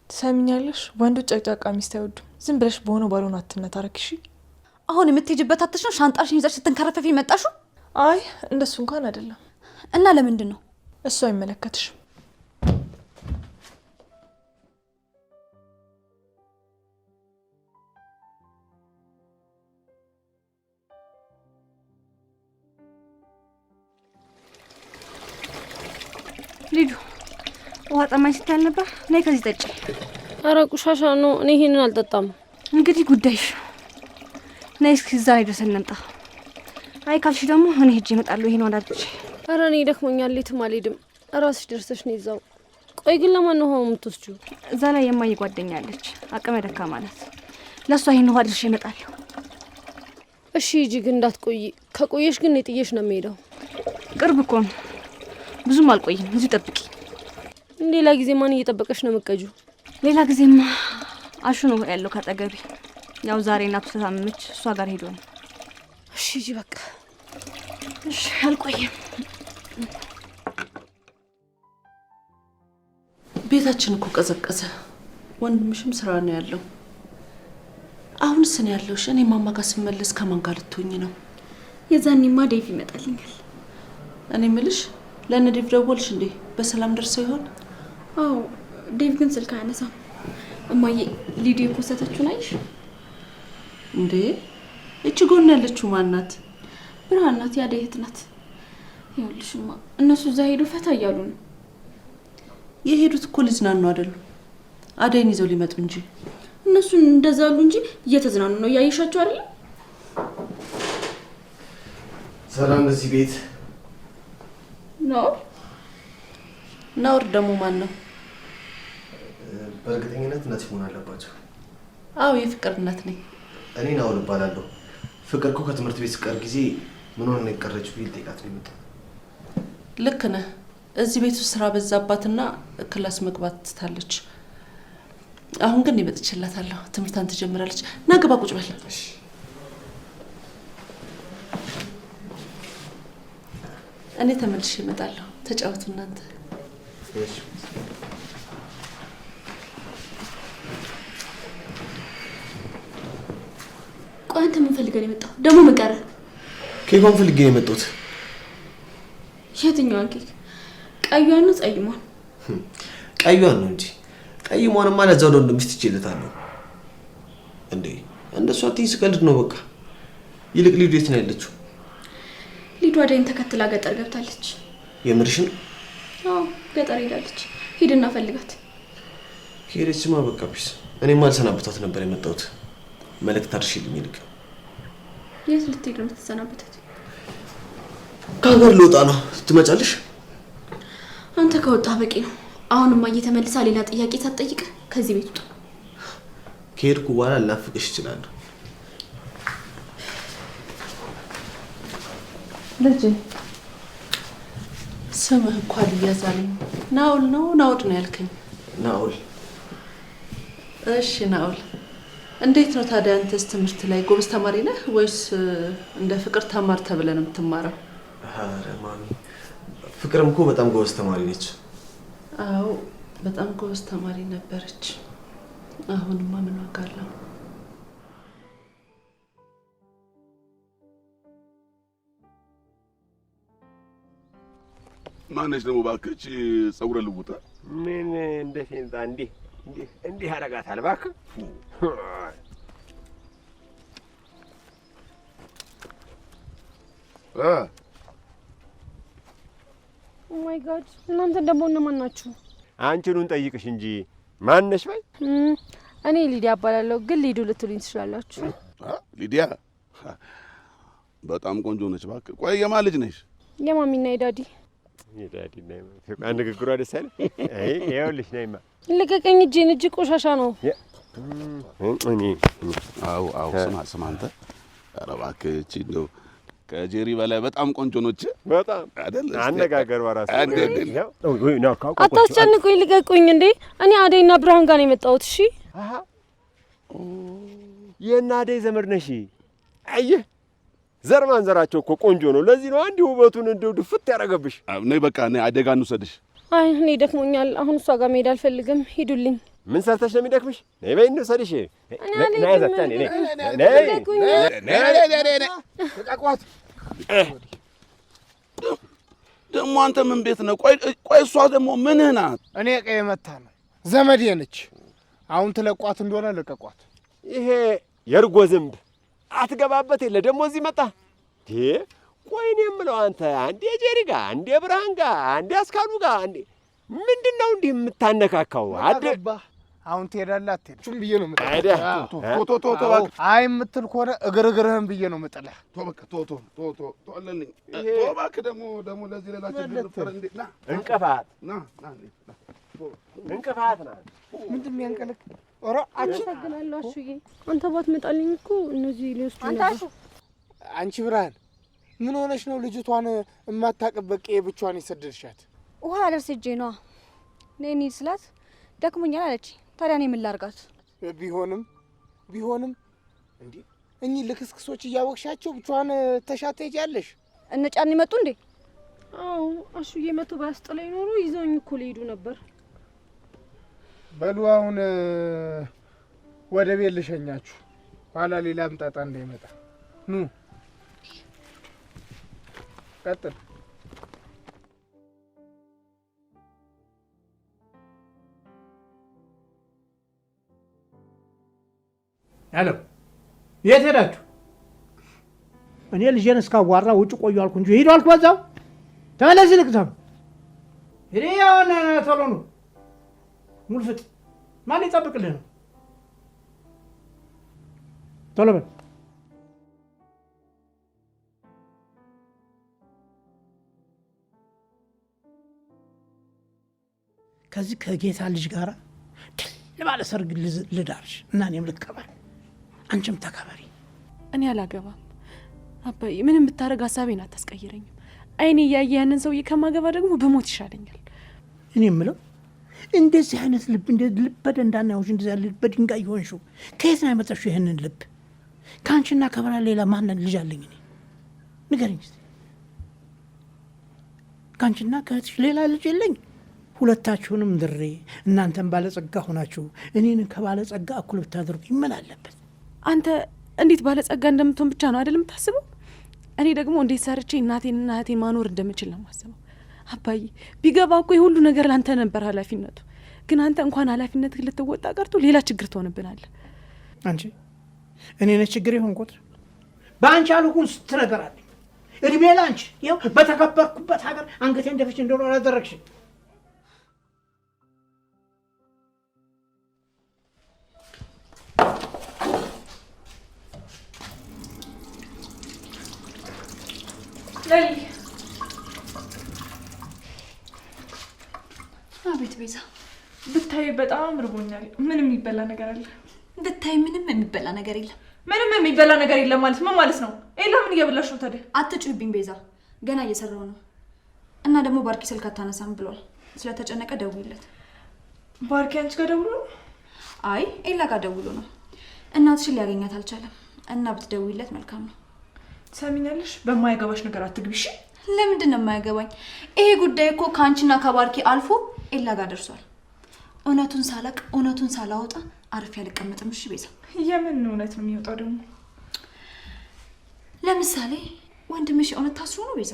S15: ትሰሚኛለሽ? ወንዶች ጨቅጫቃ ሚስት አይወዱም። ዝም ብለሽ በሆነ ባልሆነ አትነታረክሽ።
S14: አሁን የምትሄጂበት አትሽ ነው ሻንጣሽን ይዘሽ ስትንከረፈፊ መጣሽው?
S15: አይ እንደሱ እንኳን አይደለም።
S14: እና ለምንድን ነው?
S15: እሱ አይመለከትሽም።
S7: ሊዱ ውሃ ጠማኝ ስትል ነበር። ነይ ከዚህ ጠጪ።
S3: ኧረ ቆሻሻ ነው። እኔ ይሄንን አልጠጣም።
S7: እንግዲህ ጉዳይሽ። ነይ እስኪ እዛ ድረስ እንምጣ። አይ ካልሽ ደግሞ እኔ ሄጄ እመጣለሁ። ይሄን ወዳጅ።
S3: ኧረ እኔ ደክሞኛል፣ የትም አልሄድም። ራስሽ ደርሰሽ ነው ይዛው። ቆይ ግን ለማን ነው ውሃው የምትወስጂው?
S7: እዛ ላይ የማይ ጓደኛ አለች፣ አቅመ ደካማ ናት። ለእሷ ይሄን ውሃ ድርሼ እመጣለሁ።
S3: እሺ ሂጂ፣ ግን እንዳትቆይ። ከቆየሽ ግን እኔ ጥዬሽ ነው የምሄደው።
S7: ቅርብ እኮ ነው፣ ብዙም አልቆይም። እዚሁ ጠብቂ።
S3: ሌላ ጊዜ ማን እየጠበቀሽ ነው መቀጁ?
S7: ሌላ ጊዜማ አሹ ነው ያለው ካጠገቢ። ያው ዛሬ እናቱ ተታመመች፣ እሷ ጋር ሄዶ ነው።
S3: እሺ ሂጂ በቃ።
S7: እሺ አልቆይም።
S2: ቤታችን እኮ ቀዘቀዘ። ወንድምሽም ስራ ነው ያለው። አሁንስ ነው ያለውሽ? እኔ ማማ ጋር ስመለስ ከማን ጋር ልትሆኚ ነው?
S1: የዛኔማ ዴቭ ይመጣልኛል።
S2: እኔ ምልሽ ለእነ ዴቭ ደወልሽ እንዴ? በሰላም ደርሰው ይሆን?
S1: አዎ ዴቭ ግን ስልክ አያነሳም። እማዬ ሊዱ የፖሰተችውን አይሽ
S2: እንዴ? እቺ ጎን ያለችው ማናት?
S1: ብርሃን ናት፣ ያደይ እህት ናት። ይኸውልሽማ እነሱ እዛ ሄዱ ፈታ እያሉ ነው።
S2: የሄዱት እኮ ሊዝናኑ አይደሉ? አደይን ይዘው ሊመጡ እንጂ።
S1: እነሱ እንደዛ አሉ እንጂ እየተዝናኑ ነው። እያየሻቸው አይደል?
S12: ሰላም ለዚህ ቤት
S1: ነው።
S2: ናውር ደግሞ ማን ነው?
S12: በእርግጠኝነት እናት መሆን አለባቸው።
S2: አዎ የፍቅር እናት ነኝ።
S12: እኔ ናውል እባላለሁ። ፍቅር እኮ ከትምህርት ቤት ስቀር ጊዜ ምን ሆነ ነው የቀረችው ቢል ጠይቃት ነው የመጣው።
S2: ልክ ነህ። እዚህ ቤት ውስጥ ስራ በዛባትና ክላስ መግባት ትታለች። አሁን ግን ይመጥችላታለሁ። ትምህርታን ትጀምራለች። ና ግባ ቁጭ በል። እኔ ተመልሼ እመጣለሁ። ተጫወቱ እናንተ።
S1: ቆይ አንተ ምን ፈልገህ ነው የመጣው? ደግሞ ምን ቀረ?
S12: ኬኳን ፈልጌ ነው የመጣሁት።
S1: የትኛዋን ኬክ? ቀዩን ነው ጸይሟን?
S12: ቀዩን ነው እንጂ ቀይሟንማ ለዛው ነው እንደሚስት ይችላልታለሁ እንዴ። እንደሷ አትይስ፣ ቀልድ ነው በቃ። ይልቅ ሊዱ የት ነው ያለችው?
S1: ሊዱ አደይን ተከትላ ገጠር ገብታለች።
S12: የምርሽን?
S1: አዎ ገጠር ሄዳለች። ሂድና ፈልጋት።
S12: ሄደችማ በቃ ፒስ። እኔማ ልሰናበታት ነበር የመጣሁት። መልእክት አድርሽልኝ ይልቅ።
S1: የት ልትሄድ ነው የምትሰናበታት?
S12: ከሀገር ልወጣ ነው። ትመጫለሽ?
S1: አንተ ከወጣህ በቂ ነው። አሁንማ እየተመልሳ ሌላ ጥያቄ ሳትጠይቅ ከዚህ ቤት ውጣ።
S12: ከሄድኩ በኋላ ላፍቅሽ እችላለሁ።
S2: ልጄ ስምህ እንኳን ልያዛልኝ። ናውል ነው ናውድ ነው ያልከኝ?
S12: ናውል።
S2: እሺ ናውል፣ እንዴት ነው ታዲያ? አንተስ ትምህርት ላይ ጎበዝ ተማሪ ነህ ወይስ እንደ ፍቅር ተማር ተብለህ ነው የምትማረው?
S12: ኧረ ማሚ፣ ፍቅርም እኮ በጣም ጎበዝ ተማሪ ነች።
S2: አዎ በጣም ጎበዝ ተማሪ ነበረች። አሁንማ ምን ዋጋ አለው?
S11: ማነች ደግሞ እባክህ ፀጉረ ልውጣ?
S12: ምን እንደ ፌንጣ እንዲህ አደርጋታል እባክህ።
S3: ኦ ማይ ጋድ! እናንተ ደግሞ እነማን ናችሁ?
S12: አንቺኑን ጠይቅሽ እንጂ ማነሽ ባይ?
S3: እኔ ሊዲያ እባላለሁ፣ ግን ሊዱ ልትሉኝ ትችላላችሁ።
S11: ሊዲያ በጣም ቆንጆ ነች እባክህ። ቆይ የማን ልጅ ነሽ?
S3: የማሚና የዳዲ።
S12: የዳዲ ነኝ ማለት ንግግሯ ደስ አይልም። አይ ይኸውልሽ ነይማ።
S3: ልቀቀኝ! እጄን፣ እጅ ቆሻሻ ነው።
S11: አዎ ስማ አንተ። ኧረ እባክህ እቺ እንደው ከጄሪ በላይ በጣም ቆንጆ ነች።
S12: በጣም አይደል? አነጋገሯ ራሱ
S3: አታስጨንቁኝ፣ ልቀቁኝ። እንዴ እኔ አደይና ብርሃን ጋር ነው የመጣሁት። እሺ
S12: የእነ አደይ ዘመድ ነሽ? አየህ ዘር ማንዘራቸው እኮ ቆንጆ ነው። ለዚህ ነው አንድ ውበቱን እንደው ድፍት ያደረገብሽ።
S11: ነይ በቃ ነይ፣ አደጋ እንውሰድሽ።
S3: አይ እኔ ደክሞኛል። አሁን እሷ ጋር መሄድ አልፈልግም። ሂዱልኝ።
S12: ምን ሰርተሽ ነው የሚደክምሽ? ነይ በይ እንውሰድሽ።
S11: ተቃቋት ደግሞ አንተ ምን ቤት ነው? ቆይ እሷ ደግሞ ምንህ ናት?
S6: እኔ ቀይ መታ ነው ዘመዴ ነች። አሁን ትለቋት እንደሆነ ለቀቋት።
S12: ይሄ የእርጎ ዝንብ አትገባበት የለ ደግሞ እዚህ መጣ። ቆይ እኔ የምለው አንተ አንዴ ጄሪ ጋር፣ አንዴ ብርሃን ጋር፣ አንዴ አስካሉ ጋር፣ አንዴ ምንድን ነው እንዲህ የምታነካካው?
S6: አደባ አሁን ትሄዳለህ አትሄድም? ቹም ብዬ ነው የምጥልህ። አይ የምትል ከሆነ እግርህን ብዬ ነው የምጥልህ።
S11: አለልኝ እባክህ። ደግሞ ለዚህ ሌላ ችግር ና
S12: እንቅፋት ናት።
S6: ምንድን ነው ያንቀለቅ?
S3: አመሰግናለሁ አሹዬ። አንተ ባትመጣልኝ እኮ እነዚህ ሊወስዱ ነበር።
S6: አንቺ ብርሃን ምን ሆነሽ ነው ልጅቷን የማታውቅበት ቀዬ ብቻዋን የሰደድሻት?
S7: ውሃ አደርስ ሄጄ ነዋ። ነይ እንሂድ ስላት ደክሞኛል አለች። ታዲያ እኔ ምን ላድርጋት?
S6: ቢሆንም እንዲህ እኚህ ልክስክሶች እያወቅሻቸው ብቻዋን ተሻት ሄጃለሽ?
S7: እነ ጫኔ መጡ እንዴ?
S3: አዎ አሹዬ መቶ ባያስጥለኝ ኖሮ ይዘውኝ እኮ ሊሄዱ ነበር።
S6: በሉ አሁን ወደ ቤት ልሸኛችሁ፣ ኋላ ሌላም ጣጣ እንዳይመጣ። ኑ ቀጥል።
S16: ሄሎ፣ የት ሄዳችሁ? እኔ ልጄን እስካዋራ ውጭ ቆዩ አልኩ እንጂ ሂዱ አልኩ። በዛው ተመለስ። ልቅሰም ሂድ። ያውን ቶሎ ነው ሙልፍጥ። ማን ይጠብቅልህ ነው? ቶሎ በል። ከዚህ ከጌታ ልጅ ጋር ድል ባለ ሰርግ ልዳርሽ እና እኔም ልቀበል፣ አንቺም ተከበሪ።
S15: እኔ አላገባም አባዬ። ምንም ብታረግ ሀሳቤን አታስቀይረኝም። አይኔ እያየ ያንን ሰውዬ ከማገባ ደግሞ በሞት ይሻለኛል።
S16: እኔ የምለው እንደዚህ አይነት ልብ እንደ ልብ በደንዳና ይሆንሽ እንደዚህ ልብ በድንጋይ ይሆንሽው ከየት ነው ያመጣሽው? ይሄንን ልብ ከአንቺና ከበላ ሌላ ማን ልጅ አለኝ? እኔ ንገረኝ እስኪ። ከአንቺና ከእህትሽ ሌላ ልጅ የለኝ? ሁለታችሁንም ድሬ እናንተን ባለጸጋ ሆናችሁ እኔን ከባለጸጋ እኩል ብታደርጉ ምን አለበት?
S15: አንተ እንዴት ባለጸጋ እንደምትሆን ብቻ ነው አይደለም ታስበው? እኔ ደግሞ እንዴት ሰርቼ እናቴንና እህቴን ማኖር እንደምችል ነው ማስበው። አባዬ ቢገባ እኮ የሁሉ ነገር ላንተ ነበር ኃላፊነቱ። ግን አንተ እንኳን ኃላፊነት ልትወጣ ቀርቶ ሌላ ችግር ትሆንብናለህ።
S16: አንቺ እኔ ነኝ ችግር የሆንኩት? በአንቺ አልኩን ስትነገራለኝ እድሜ ላንቺ ይኸው በተከበርኩበት ሀገር አንገቴን ደፍቼ እንደሆነ አደረግሽ።
S15: አቤት ቤዛ፣ ብታይ በጣም ርቦኛል። ምን የሚበላ ነገር አለ?
S14: ብታይ ምንም የሚበላ ነገር የለም።
S15: ምንም የሚበላ ነገር የለም ማለት ምን ማለት ነው? ኤላ ምን እየበላሽ ነው ታዲያ?
S14: አትጩይብኝ ቤዛ፣ ገና እየሰራው ነው። እና ደግሞ ባርኪ ስልክ አታነሳም ብሏል። ስለተጨነቀ ደውይለት።
S15: ባርኪ አንቺ ጋር ደውሎ ነው?
S14: አይ ኤላ ጋር ደውሎ ነው። እናትሽን ሊያገኛት አልቻለም እና ብትደውይለት መልካም ነው።
S15: ትሰሚኛለሽ? በማይገባሽ ነገር አትግቢ እሺ?
S14: ለምንድን ነው የማይገባኝ? ይሄ ጉዳይ እኮ ከአንቺና ከባርኪ አልፎ ኤላ ጋር ደርሷል። እውነቱን ሳላቅ እውነቱን ሳላወጣ አርፌ አልቀመጥም። እሺ ቤዛ።
S15: የምን እውነት ነው የሚወጣው ደግሞ?
S14: ለምሳሌ ወንድምሽ እውነት ታስሮ ነው ቤዛ።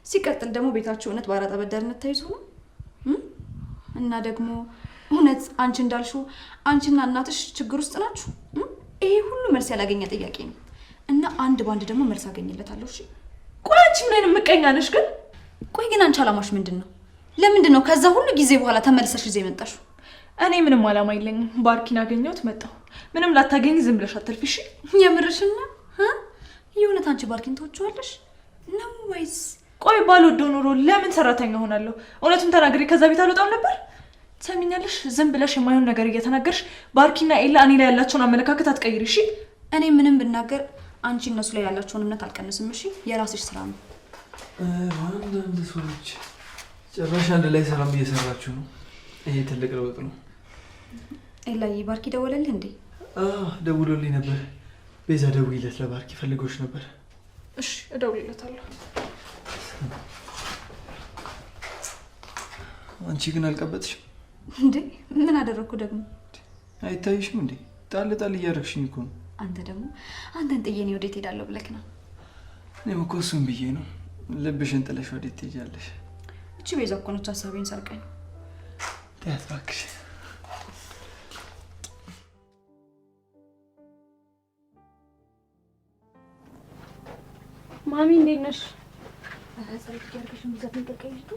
S14: ሲቀጥል ደግሞ ቤታችሁ እውነት በአራጣ በዳርነት ተይዞ ነው እና ደግሞ እውነት አንቺ እንዳልሽው አንቺና እናትሽ ችግር ውስጥ ናችሁ። ይሄ ሁሉ መልስ ያላገኘ ጥያቄ ነው እና አንድ ባንድ ደግሞ መልስ አገኝለታለሁ። እሺ
S15: ቆይ አንቺ ምን አይነት ምቀኛ ነሽ ግን?
S14: ቆይ ግን አንቺ አላማሽ ምንድን ነው? ለምንድን ነው ከዛ ሁሉ ጊዜ በኋላ ተመልሰሽ ይዘሽ የመጣሽው?
S15: እኔ ምንም አላማ የለኝም። ባርኪን አገኘሁት መጣሁ። ምንም ላታገኝ ዝም ብለሽ አትልፊ እሺ?
S14: የምርሽና የእውነት አንቺ ባርኪን ትወጪዋለሽ ነው ወይስ?
S15: ቆይ ባልወደው ኖሮ ለምን ሰራተኛ ሆናለሁ? እውነቱን ተናግሬ ከዛ ቤት አልወጣም ነበር። ትሰሚኛለሽ? ዝም ብለሽ የማይሆን ነገር እየተናገርሽ ባርኪና ኤላ እኔ ላይ ያላቸውን አመለካከት አትቀይሪ እሺ?
S14: እኔ ምንም ብናገር አንቺ እነሱ ላይ ያላቸውን እምነት አልቀንስም። እሺ የራስሽ ስራ ነው።
S13: አንዳንድ ሰዎች ጭራሽ አንድ ላይ ሰላም እየሰራችሁ ነው። ይሄ ትልቅ ለውጥ ነው።
S14: ኤላዬ ባርኪ ደወለልህ እንዴ?
S13: ደውሎልኝ ነበር። ቤዛ ደውይለት፣ ለባርኪ ፈልጎሽ ነበር።
S15: እሺ እደውልለታለሁ።
S13: አንቺ ግን አልቀበጥሽም
S14: እንዴ? ምን አደረኩ ደግሞ?
S13: አይታይሽም እንዴ? ጣል ጣል እያደረግሽኝ እኮ ነው።
S14: አንተ ደግሞ አንተን ጥዬ እኔ ወዴት ሄዳለሁ ብለክ ነው?
S13: እኔም እኮ እሱን ብዬ ነው። ልብሽን ጥለሽ ወዴት ትሄጃለሽ?
S14: እቺ ቤዛ እኮ ነች ሀሳቤን ሰርቀኝ።
S13: ተያት እባክሽ።
S3: ማሚ እንዴት ነሽ?
S1: ጸሎት ያርግሽ ሙዛትን ተቀይጡ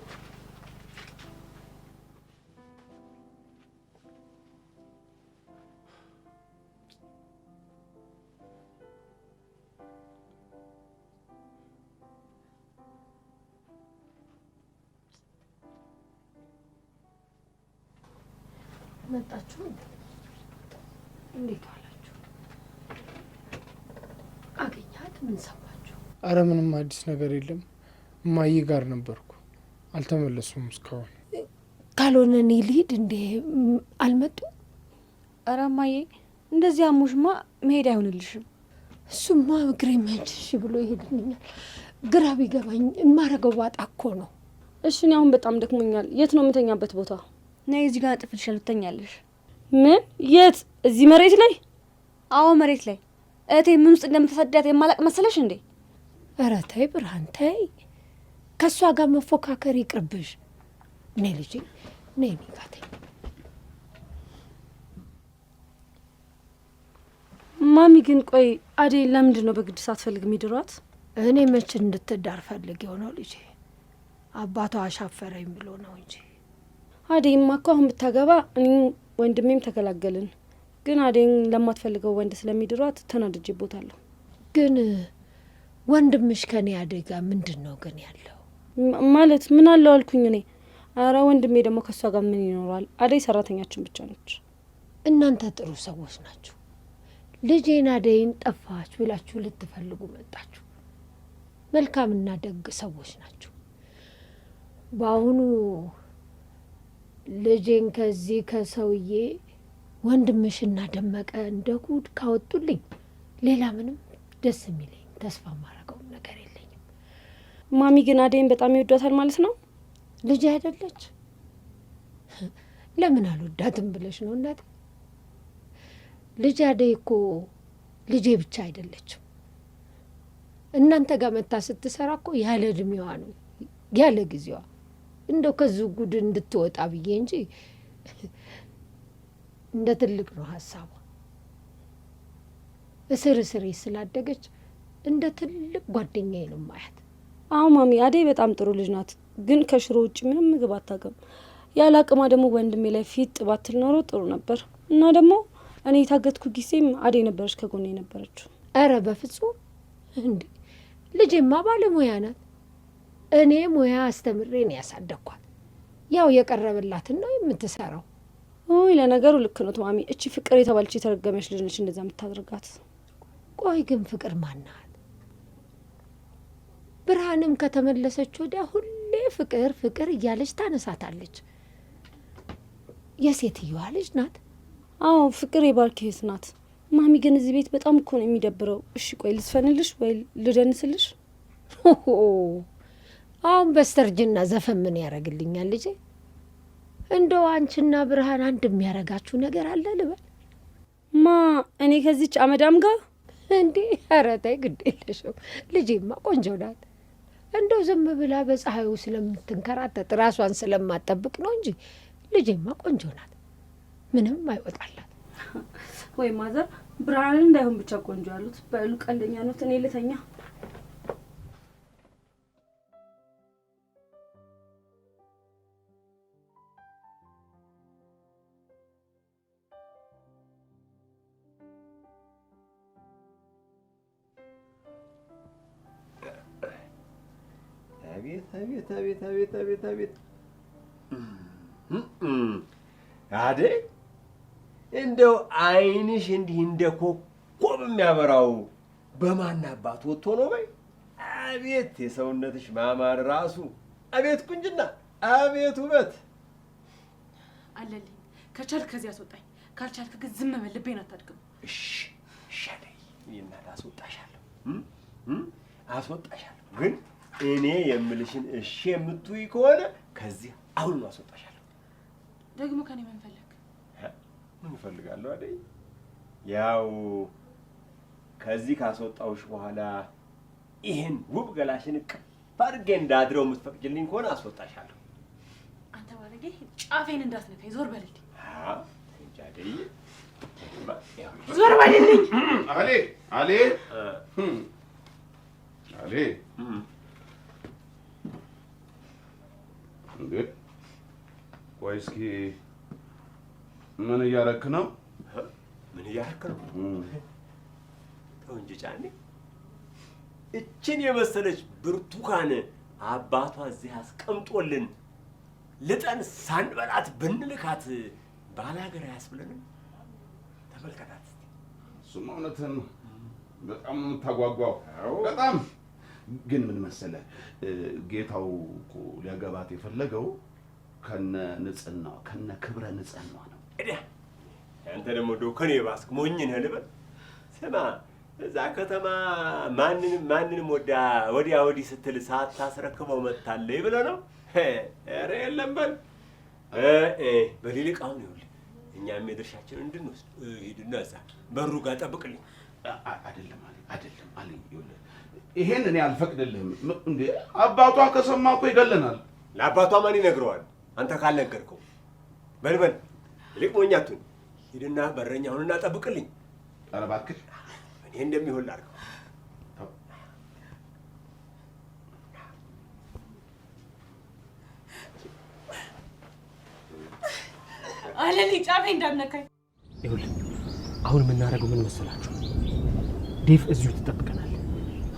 S4: መጣችሁ? እንዴት ዋላችሁ? አገኛት? ምን ሰማችሁ?
S17: አረ ምንም አዲስ ነገር የለም። እማዬ ጋር ነበርኩ፣ አልተመለሱም እስካሁን።
S4: ካልሆነ እኔ ልሂድ እንዴ? አልመጡም?
S7: ኧረ እማዬ እንደዚህ አሞሽማ መሄድ አይሆንልሽም።
S4: እሱማ እግሬ መንችሽ ብሎ ይሄድልኛል። ግራ ቢገባኝ የማረገው ባጣ እኮ ነው።
S3: እሺ እኔ አሁን በጣም ደክሞኛል። የት ነው የምተኛበት ቦታ?
S7: ነይ እዚህ ጋር ጥፍልሻል ትተኛለሽ።
S3: ምን? የት? እዚህ መሬት ላይ?
S7: አዎ መሬት ላይ። እህቴ ምን ውስጥ እንደምትሰዳት የማላቅ መሰለሽ እንዴ?
S4: ኧረ ተይ ብርሃን ተይ፣ ከእሷ ጋር መፎካከር ይቅርብሽ። ነይ ልጄ ነይ እኔ ጋር ተይ።
S3: ማሚ ግን ቆይ አዴ ለምንድን ነው በግድ ሳትፈልግ የሚድሯት?
S4: እኔ መች እንድትዳር ፈልግ የሆነው ልጄ፣ አባቷ አሻፈረኝ ብሎ ነው እንጂ።
S3: አዴማ እኮ አሁን ብታገባ እኔም ወንድሜም ተገላገልን። ግን አዴን ለማትፈልገው ወንድ ስለሚድሯት ተናድጄቦታለሁ።
S4: ግን ወንድምሽ ከኔ አደጋ ምንድን ነው ግን ያለው?
S3: ማለት ምን አለው አልኩኝ እኔ። አረ ወንድሜ ደግሞ ከሷ ጋር ምን ይኖራል? አዴ ሰራተኛችን ብቻ ነች።
S4: እናንተ ጥሩ ሰዎች ናችሁ። ልጄን አደይን ጠፋች ብላችሁ ልትፈልጉ መጣችሁ። መልካምና ደግ ሰዎች ናችሁ። በአሁኑ ልጄን ከዚህ ከሰውዬ ወንድምሽና ደመቀ እንደ ጉድ ካወጡልኝ ሌላ ምንም ደስ የሚለኝ ተስፋ ማረገውም ነገር የለኝም።
S3: ማሚ ግን አደይን በጣም ይወዷታል ማለት ነው?
S4: ልጅ አይደለች? ለምን አልወዳትም ብለሽ ነው እናቴ? ልጅ አደይ እኮ ልጄ ብቻ አይደለችም። እናንተ ጋር መታ ስትሰራ እኮ ያለ እድሜዋ ነው ያለ ጊዜዋ። እንደው ከዚህ ጉድ እንድትወጣ ብዬ እንጂ እንደ ትልቅ ነው ሀሳቧ። እስር እስሬ ስላደገች እንደ ትልቅ ጓደኛዬ ነው ማያት።
S3: አዎ ማሚ፣ አደይ በጣም ጥሩ ልጅ ናት፣ ግን ከሽሮ ውጭ ምንም ምግብ አታገም። ያለ አቅማ ደግሞ ወንድሜ ላይ ፊት ባትል ኖሮ ጥሩ ነበር። እና ደግሞ እኔ የታገትኩ ጊዜም አደይ ነበረች ከጎኔ የነበረችው።
S4: አረ በፍጹም እንዴ! ልጄማ ባለሙያ ናት። እኔ ሙያ አስተምሬ ነው ያሳደግኳት። ያው የቀረበላትን ነው የምትሰራው።
S3: ኦይ ለነገሩ ልክ ነው ማሚ። እቺ ፍቅር የተባለች የተረገመች ልጅ ነች እንደዛ የምታደርጋት።
S4: ቆይ ግን ፍቅር ማናት? ብርሃንም ከተመለሰች ወዲያ ሁሌ ፍቅር ፍቅር እያለች ታነሳታለች። የሴትዮዋ ልጅ ናት።
S3: አዎ ፍቅር የባርኬት ናት ማሚ። ግን እዚህ ቤት በጣም እኮ ነው የሚደብረው። እሺ ቆይ ልስፈንልሽ ወይ ልደንስልሽ?
S4: አሁን በስተርጅና ዘፈን ምን ያደርግልኛል ልጄ? እንደው አንቺና ብርሃን አንድ የሚያረጋችሁ ነገር አለ ልበል?
S3: ማ እኔ ከዚች አመዳም ጋር
S4: እንዴ? ኧረ ተይ ግድ የለሽም። ልጄማ ቆንጆ ናት። እንደው ዝም ብላ በፀሐዩ ስለምትንከራተት ራሷን ስለማጠብቅ ነው እንጂ ልጄማ ቆንጆ ናት። ምንም አይወጣላት።
S3: ወይ ማዘር ብርሃንን እንዳይሆን ብቻ ቆንጆ ያሉት በሉ ቀልደኛ ነው። እኔ ልተኛ።
S12: አቤት አቤት አቤት አቤት አቤት አቤት አደይ እንደው ዓይንሽ እንዲህ እንደ ኮከብ የሚያበራው በማን አባት ወጥቶ ነው በይ? አቤት የሰውነትሽ ማማር ራሱ፣ አቤት ቁንጅና፣ አቤት ውበት።
S2: አለልኝ ከቻልክ ከዚህ አስወጣኝ፣ ካልቻልክ ግን ዝም በል። ልቤን አታድግም።
S12: እሺ እሺ አደይ እናት አስወጣሻለሁ፣ አስወጣሻለሁ። ግን እኔ የምልሽን እሺ የምትውይ ከሆነ ከዚህ አሁን ነው አስወጣሻለሁ።
S2: ደግሞ ከኔ ምን ፈለግ?
S12: ምን እፈልጋለሁ አደይ? ያው ከዚህ ካስወጣውሽ በኋላ ይሄን ውብ ገላሽን እቅፍ አድርጌ እንዳድረው የምትፈቅጂልኝ ከሆነ አስወጣሻለሁ።
S2: አንተ ባለጌ ጫፌን እንዳትነካኝ፣ ዞር በልልኝ።
S12: እንጂ አደይ
S2: ዞር በልልኝ።
S11: አሌ አሌ አሌ እንዴ ቆይ እስኪ ምን እያረክ ነው?
S12: ምን እያረክ ነው? ተው እንጂ ጫኔ። እችን የመሰለች ብርቱካን አባቷ እዚህ አስቀምጦልን ልጠን ሳንበላት ብንልካት ባላገር አያስብለንም? ተመልከታት።
S11: እሱማ እውነትህን ነው። በጣም ነው የምታጓጓው። በጣም ግን ምን መሰለህ ጌታው እኮ ሊያገባት የፈለገው ከነ ንጽህናዋ ከነ ክብረ ንጽህናዋ ነው።
S12: አንተ ደግሞ እንደው ከኔ ባስክ ሞኝ ነህ ልበል? ስማ እዛ ከተማ ማንንም ወዲያ ወዲህ ስትል ሳታስረክበው መጥታለች ብለህ ነው? ኧረ የለም በል በሌሊቅ። አሁን ይኸውልህ እኛም የድርሻችንን እንድንወስድ ሂድና እዛ በሩ ጋር ጠብቅልኝ።
S11: አይደለም አለኝ ይኸውልህ ይሄን እኔ አልፈቅድልህም። እንዴ አባቷ ከሰማ እኮ ይገለናል።
S12: ለአባቷ ማን ይነግረዋል? አንተ ካልነገርከው። በልበል ይልቅ ሞኝ አትሁን። ሂድና በረኛውንና ጠብቅልኝ።
S11: ኧረ እባክህ
S12: እኔ እንደሚሆን ላድርገው።
S2: አለልኝ ጫፌ እንዳትነካኝ።
S8: ይኸውልህ አሁን የምናደርገው ምን መሰላችሁ? ዴቭ እዚሁ ትጠብቀናል።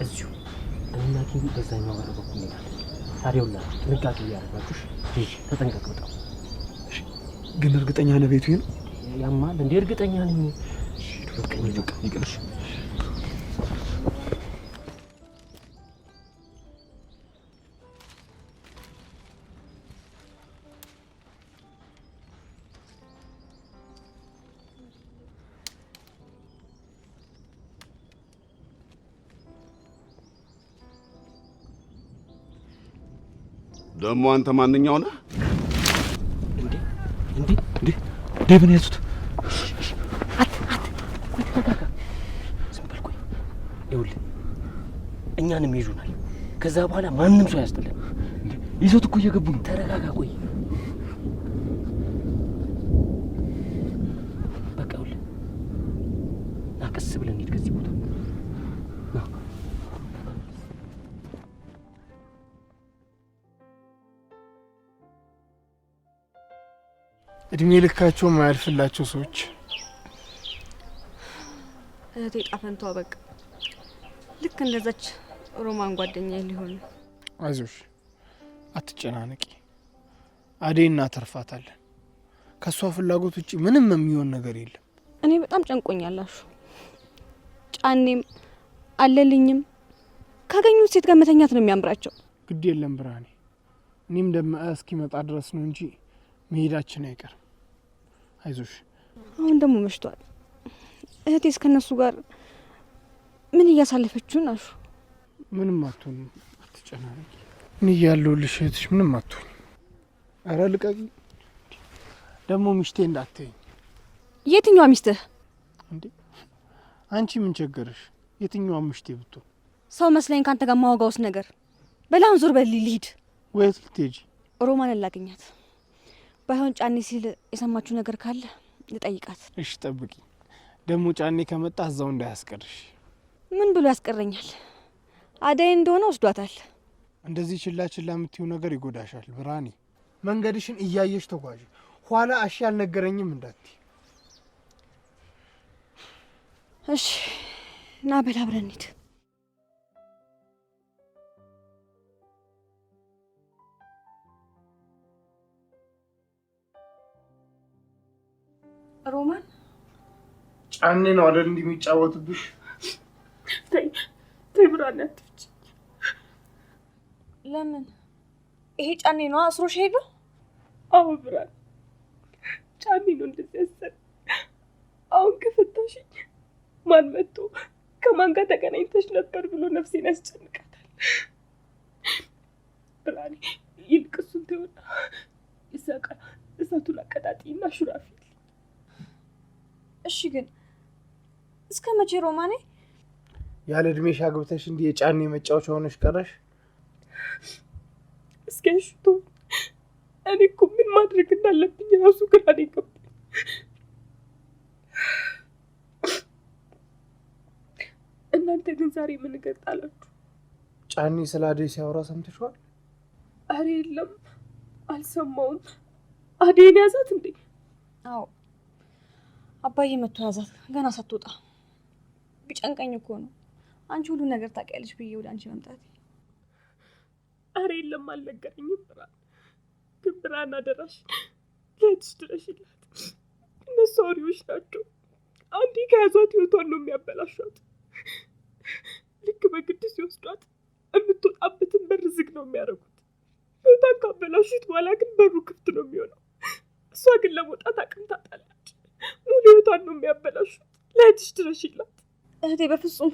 S8: እዚሁ እኔና ኪንጉ በዛኛው በር በኩል እንሄዳለን። ታዲያ ሁላችሁ ጥንቃቄ እያደረጋችሁ ዴቭ ተጠንቀቅ በጣም።
S9: ግን እርግጠኛ ነህ ቤቱ ይሄ ነው?
S8: ያማል እንዴ? እርግጠኛ ነኝ።
S9: በቃ ይቅርሽ።
S11: ደግሞ አንተ ማንኛው ነህ?
S8: እንዴ ዴቭን ያዙት። ቆይ ተረጋጋ። ዝም በል ቆይ። ይኸውልህ እኛንም ይዙናል። ከዛ በኋላ ማንም ሰው ያስጥልን። ይዘውት እኮ እየገቡ ነው። ተረጋጋ ቆይ። በቃ ይኸውልህ ና ቀስ ብለን እንሂድ ከዚህ ቦታ።
S17: እድሜ ልካቸው ማያልፍላቸው ሰዎች።
S7: እህቴ ጣፈንቷ በቃ ልክ እንደዛች ሮማን ጓደኛዬ ሊሆን።
S17: አይዞሽ አትጨናነቂ፣ አደይ እናተርፋታለን። ከሷ ፍላጎት ውጪ ምንም የሚሆን ነገር የለም።
S7: እኔ በጣም ጨንቆኛል። ጫኔም አለልኝም ካገኙት ሴት ጋር መተኛት ነው የሚያምራቸው።
S17: ግድ የለም ብርሃኔ፣ እኔም ደመአ እስኪመጣ ድረስ ነው እንጂ መሄዳችን አይቀርም። አይዞሽ።
S7: አሁን ደግሞ መሽቷል። እህቴ እስከነሱ ጋር ምን እያሳለፈችው ናሹ?
S17: ምንም አትሆንም፣ አትጨናነቂ። እኔ እያለሁልሽ እህትሽ ምንም አትሆኝ። ኧረ ልቀቂ። ደግሞ ሚስቴ እንዳትይኝ።
S7: የትኛዋ ሚስትህ
S17: እንዴ? አንቺ ምን ቸገረሽ? የትኛዋ ሚስቴ ብትሆን?
S7: ሰው መስለኝ ካንተ ጋር ማወጋውስ ነገር። በላሁን ዞር በል ልሂድ።
S17: ወየት ልትሄጂ?
S7: ሮማንን ላገኛት። ባይሆን ጫኔ ሲል የሰማችሁ ነገር ካለ ልጠይቃት።
S17: እሺ ጠብቂ። ደግሞ ጫኔ ከመጣ እዛው እንዳያስቀርሽ።
S7: ምን ብሎ ያስቀረኛል? አደይ እንደሆነ ወስዷታል።
S17: እንደዚህ ችላ ችላ የምትይው ነገር ይጎዳሻል ብርሃኔ። መንገድሽን እያየሽ ተጓዥ። ኋላ እሺ አልነገረኝም እንዳትይ።
S7: እሺ ና በል አብረን እንሂድ። ሮማን
S17: ጫኔ ነው አይደል እንዲህ የሚጫወትብሽ?
S15: ተይ ብርሃኔ አትፍጭ።
S7: ለምን? ይሄ ጫኔ ነው አስሮሽ ሄዶ?
S15: አዎ ብርሃኔ ጫኔ ነው እንደዚህ ያሰረ። አሁን ከፈታሽኝ ማን መጥቶ ከማን ጋር ተገናኝተሽ ነበር ብሎ ነፍሴን ያስጨንቃታል። ብርሃኔ ይልቅ እሱን ተውና እሳቱን አቀጣጥይና ሹራፊ።
S7: እሺ ግን እስከ መቼ ሮማኔ?
S17: ያለ እድሜሽ አግብተሽ እንዲህ የጫኔ መጫወቻ ሆነሽ ቀረሽ።
S15: እስኪ ሽቶ እኔ እኮ ምን ማድረግ እንዳለብኝ ራሱ ግራ ነው የገባኝ። እናንተ ግን ዛሬ ምን ነገር ጣላችሁ?
S17: ጫኔ ስለ አደይ ሲያወራ ሰምተሽዋል?
S15: አሬ የለም አልሰማውም። አደይን ያዛት እንዴ?
S7: አዎ አባዬ መጥቶ ያዛት ገና ሳትወጣ። ቢጨንቀኝ እኮ ነው አንቺ ሁሉ ነገር ታውቂያለሽ ብዬ ወደ አንቺ መምጣቴ።
S15: አሬ የለም አልነገረኝም። ግን ብርሃን አደራሽ ለእህትሽ ድረሽላት። እነሱ አውሬዎች ናቸው። አንዴ ከያዟት ህይወቷን ነው የሚያበላሿት። ልክ በግድ ሲወስዷት የምትወጣበትን በር ዝግ ነው የሚያደርጉት። ህይወቷን ካበላሹት በኋላ ግን በሩ ክፍት ነው የሚሆነው። እሷ ግን ለመውጣት አቅም ታጣለች። ሙሉ ህይወቷን ነው የሚያበላሹት። ለእህትሽ ድረሽላት።
S7: እህቴ በፍጹም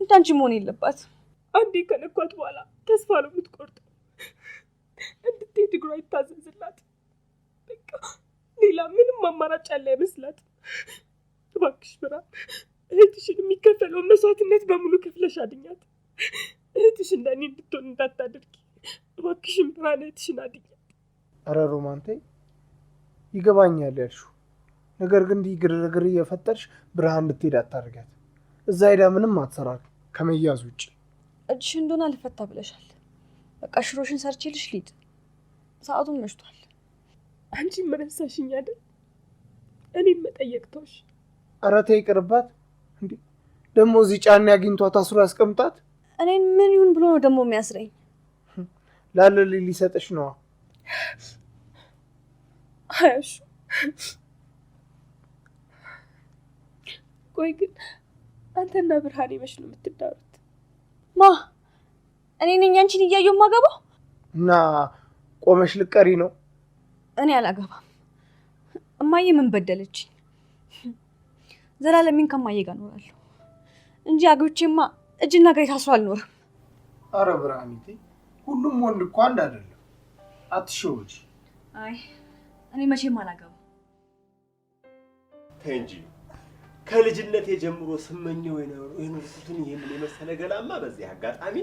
S7: እንዳንቺ መሆን የለባት።
S15: አንዴ ከነኳት በኋላ ተስፋ ነው የምትቆርጠው። እንድትሄድ እግሯ ይታዘዝላት። በቃ ሌላ ምንም አማራጭ ያለ አይመስላትም። እባክሽ ብርሃን እህትሽን የሚከፈለውን መስዋዕትነት በሙሉ ከፍለሽ አድኛት። እህትሽ እንደኔ እንድትሆን እንዳታደርጊ እባክሽን ብርሃን፣ እህትሽን አድኛት።
S17: ኧረ ሮማንቴ ይገባኛል ያልሽው ነገር ግን እንዲህ ግርግር እየፈጠርሽ ብርሃን እንድትሄድ አታደርጊያት። እዛ ሄዳ ምንም አትሰራም ከመያዝ ውጭ።
S7: እጅሽ እንደሆነ አልፈታ ብለሻል። በቃ ሽሮሽን ሰርቼልሽ ልሂድ። ሰዓቱን መሽቷል።
S15: አንቺ መረሳሽኝ አይደል? እኔም መጠየቅ ተውሽ።
S17: ኧረ ተይ ይቅርባት። እንዴ ደግሞ እዚህ ጫኔ አግኝቷት አስሮ ያስቀምጣት።
S7: እኔን ምን ይሁን ብሎ ነው ደግሞ የሚያስረኝ?
S17: ላለልኝ ሊሰጥሽ ነዋ።
S15: አያሹ ቆይ ግን አንተና ብርሃኔ መች ነው የምትዳሩት?
S7: ማ እኔ ነኝ አንቺን እያየሁ ማገባው?
S17: እና ቆመሽ ልቀሪ ነው?
S7: እኔ አላገባም። እማዬ ምን በደለች? ዘላለሜን ከማዬ ጋር እኖራለሁ እንጂ አግብቼማ እጅና እግሬ ታስሮ አልኖርም።
S17: አረ ብርሃኔቴ ሁሉም ወንድ እኮ አንድ አይደለም፣ አትሸወጂ።
S7: አይ እኔ መቼም አላገባም።
S12: ተይ እንጂ ከልጅነቴ ጀምሮ ስመኘው የኖርኩትን ይህንን የመሰለ ገላማ በዚህ አጋጣሚ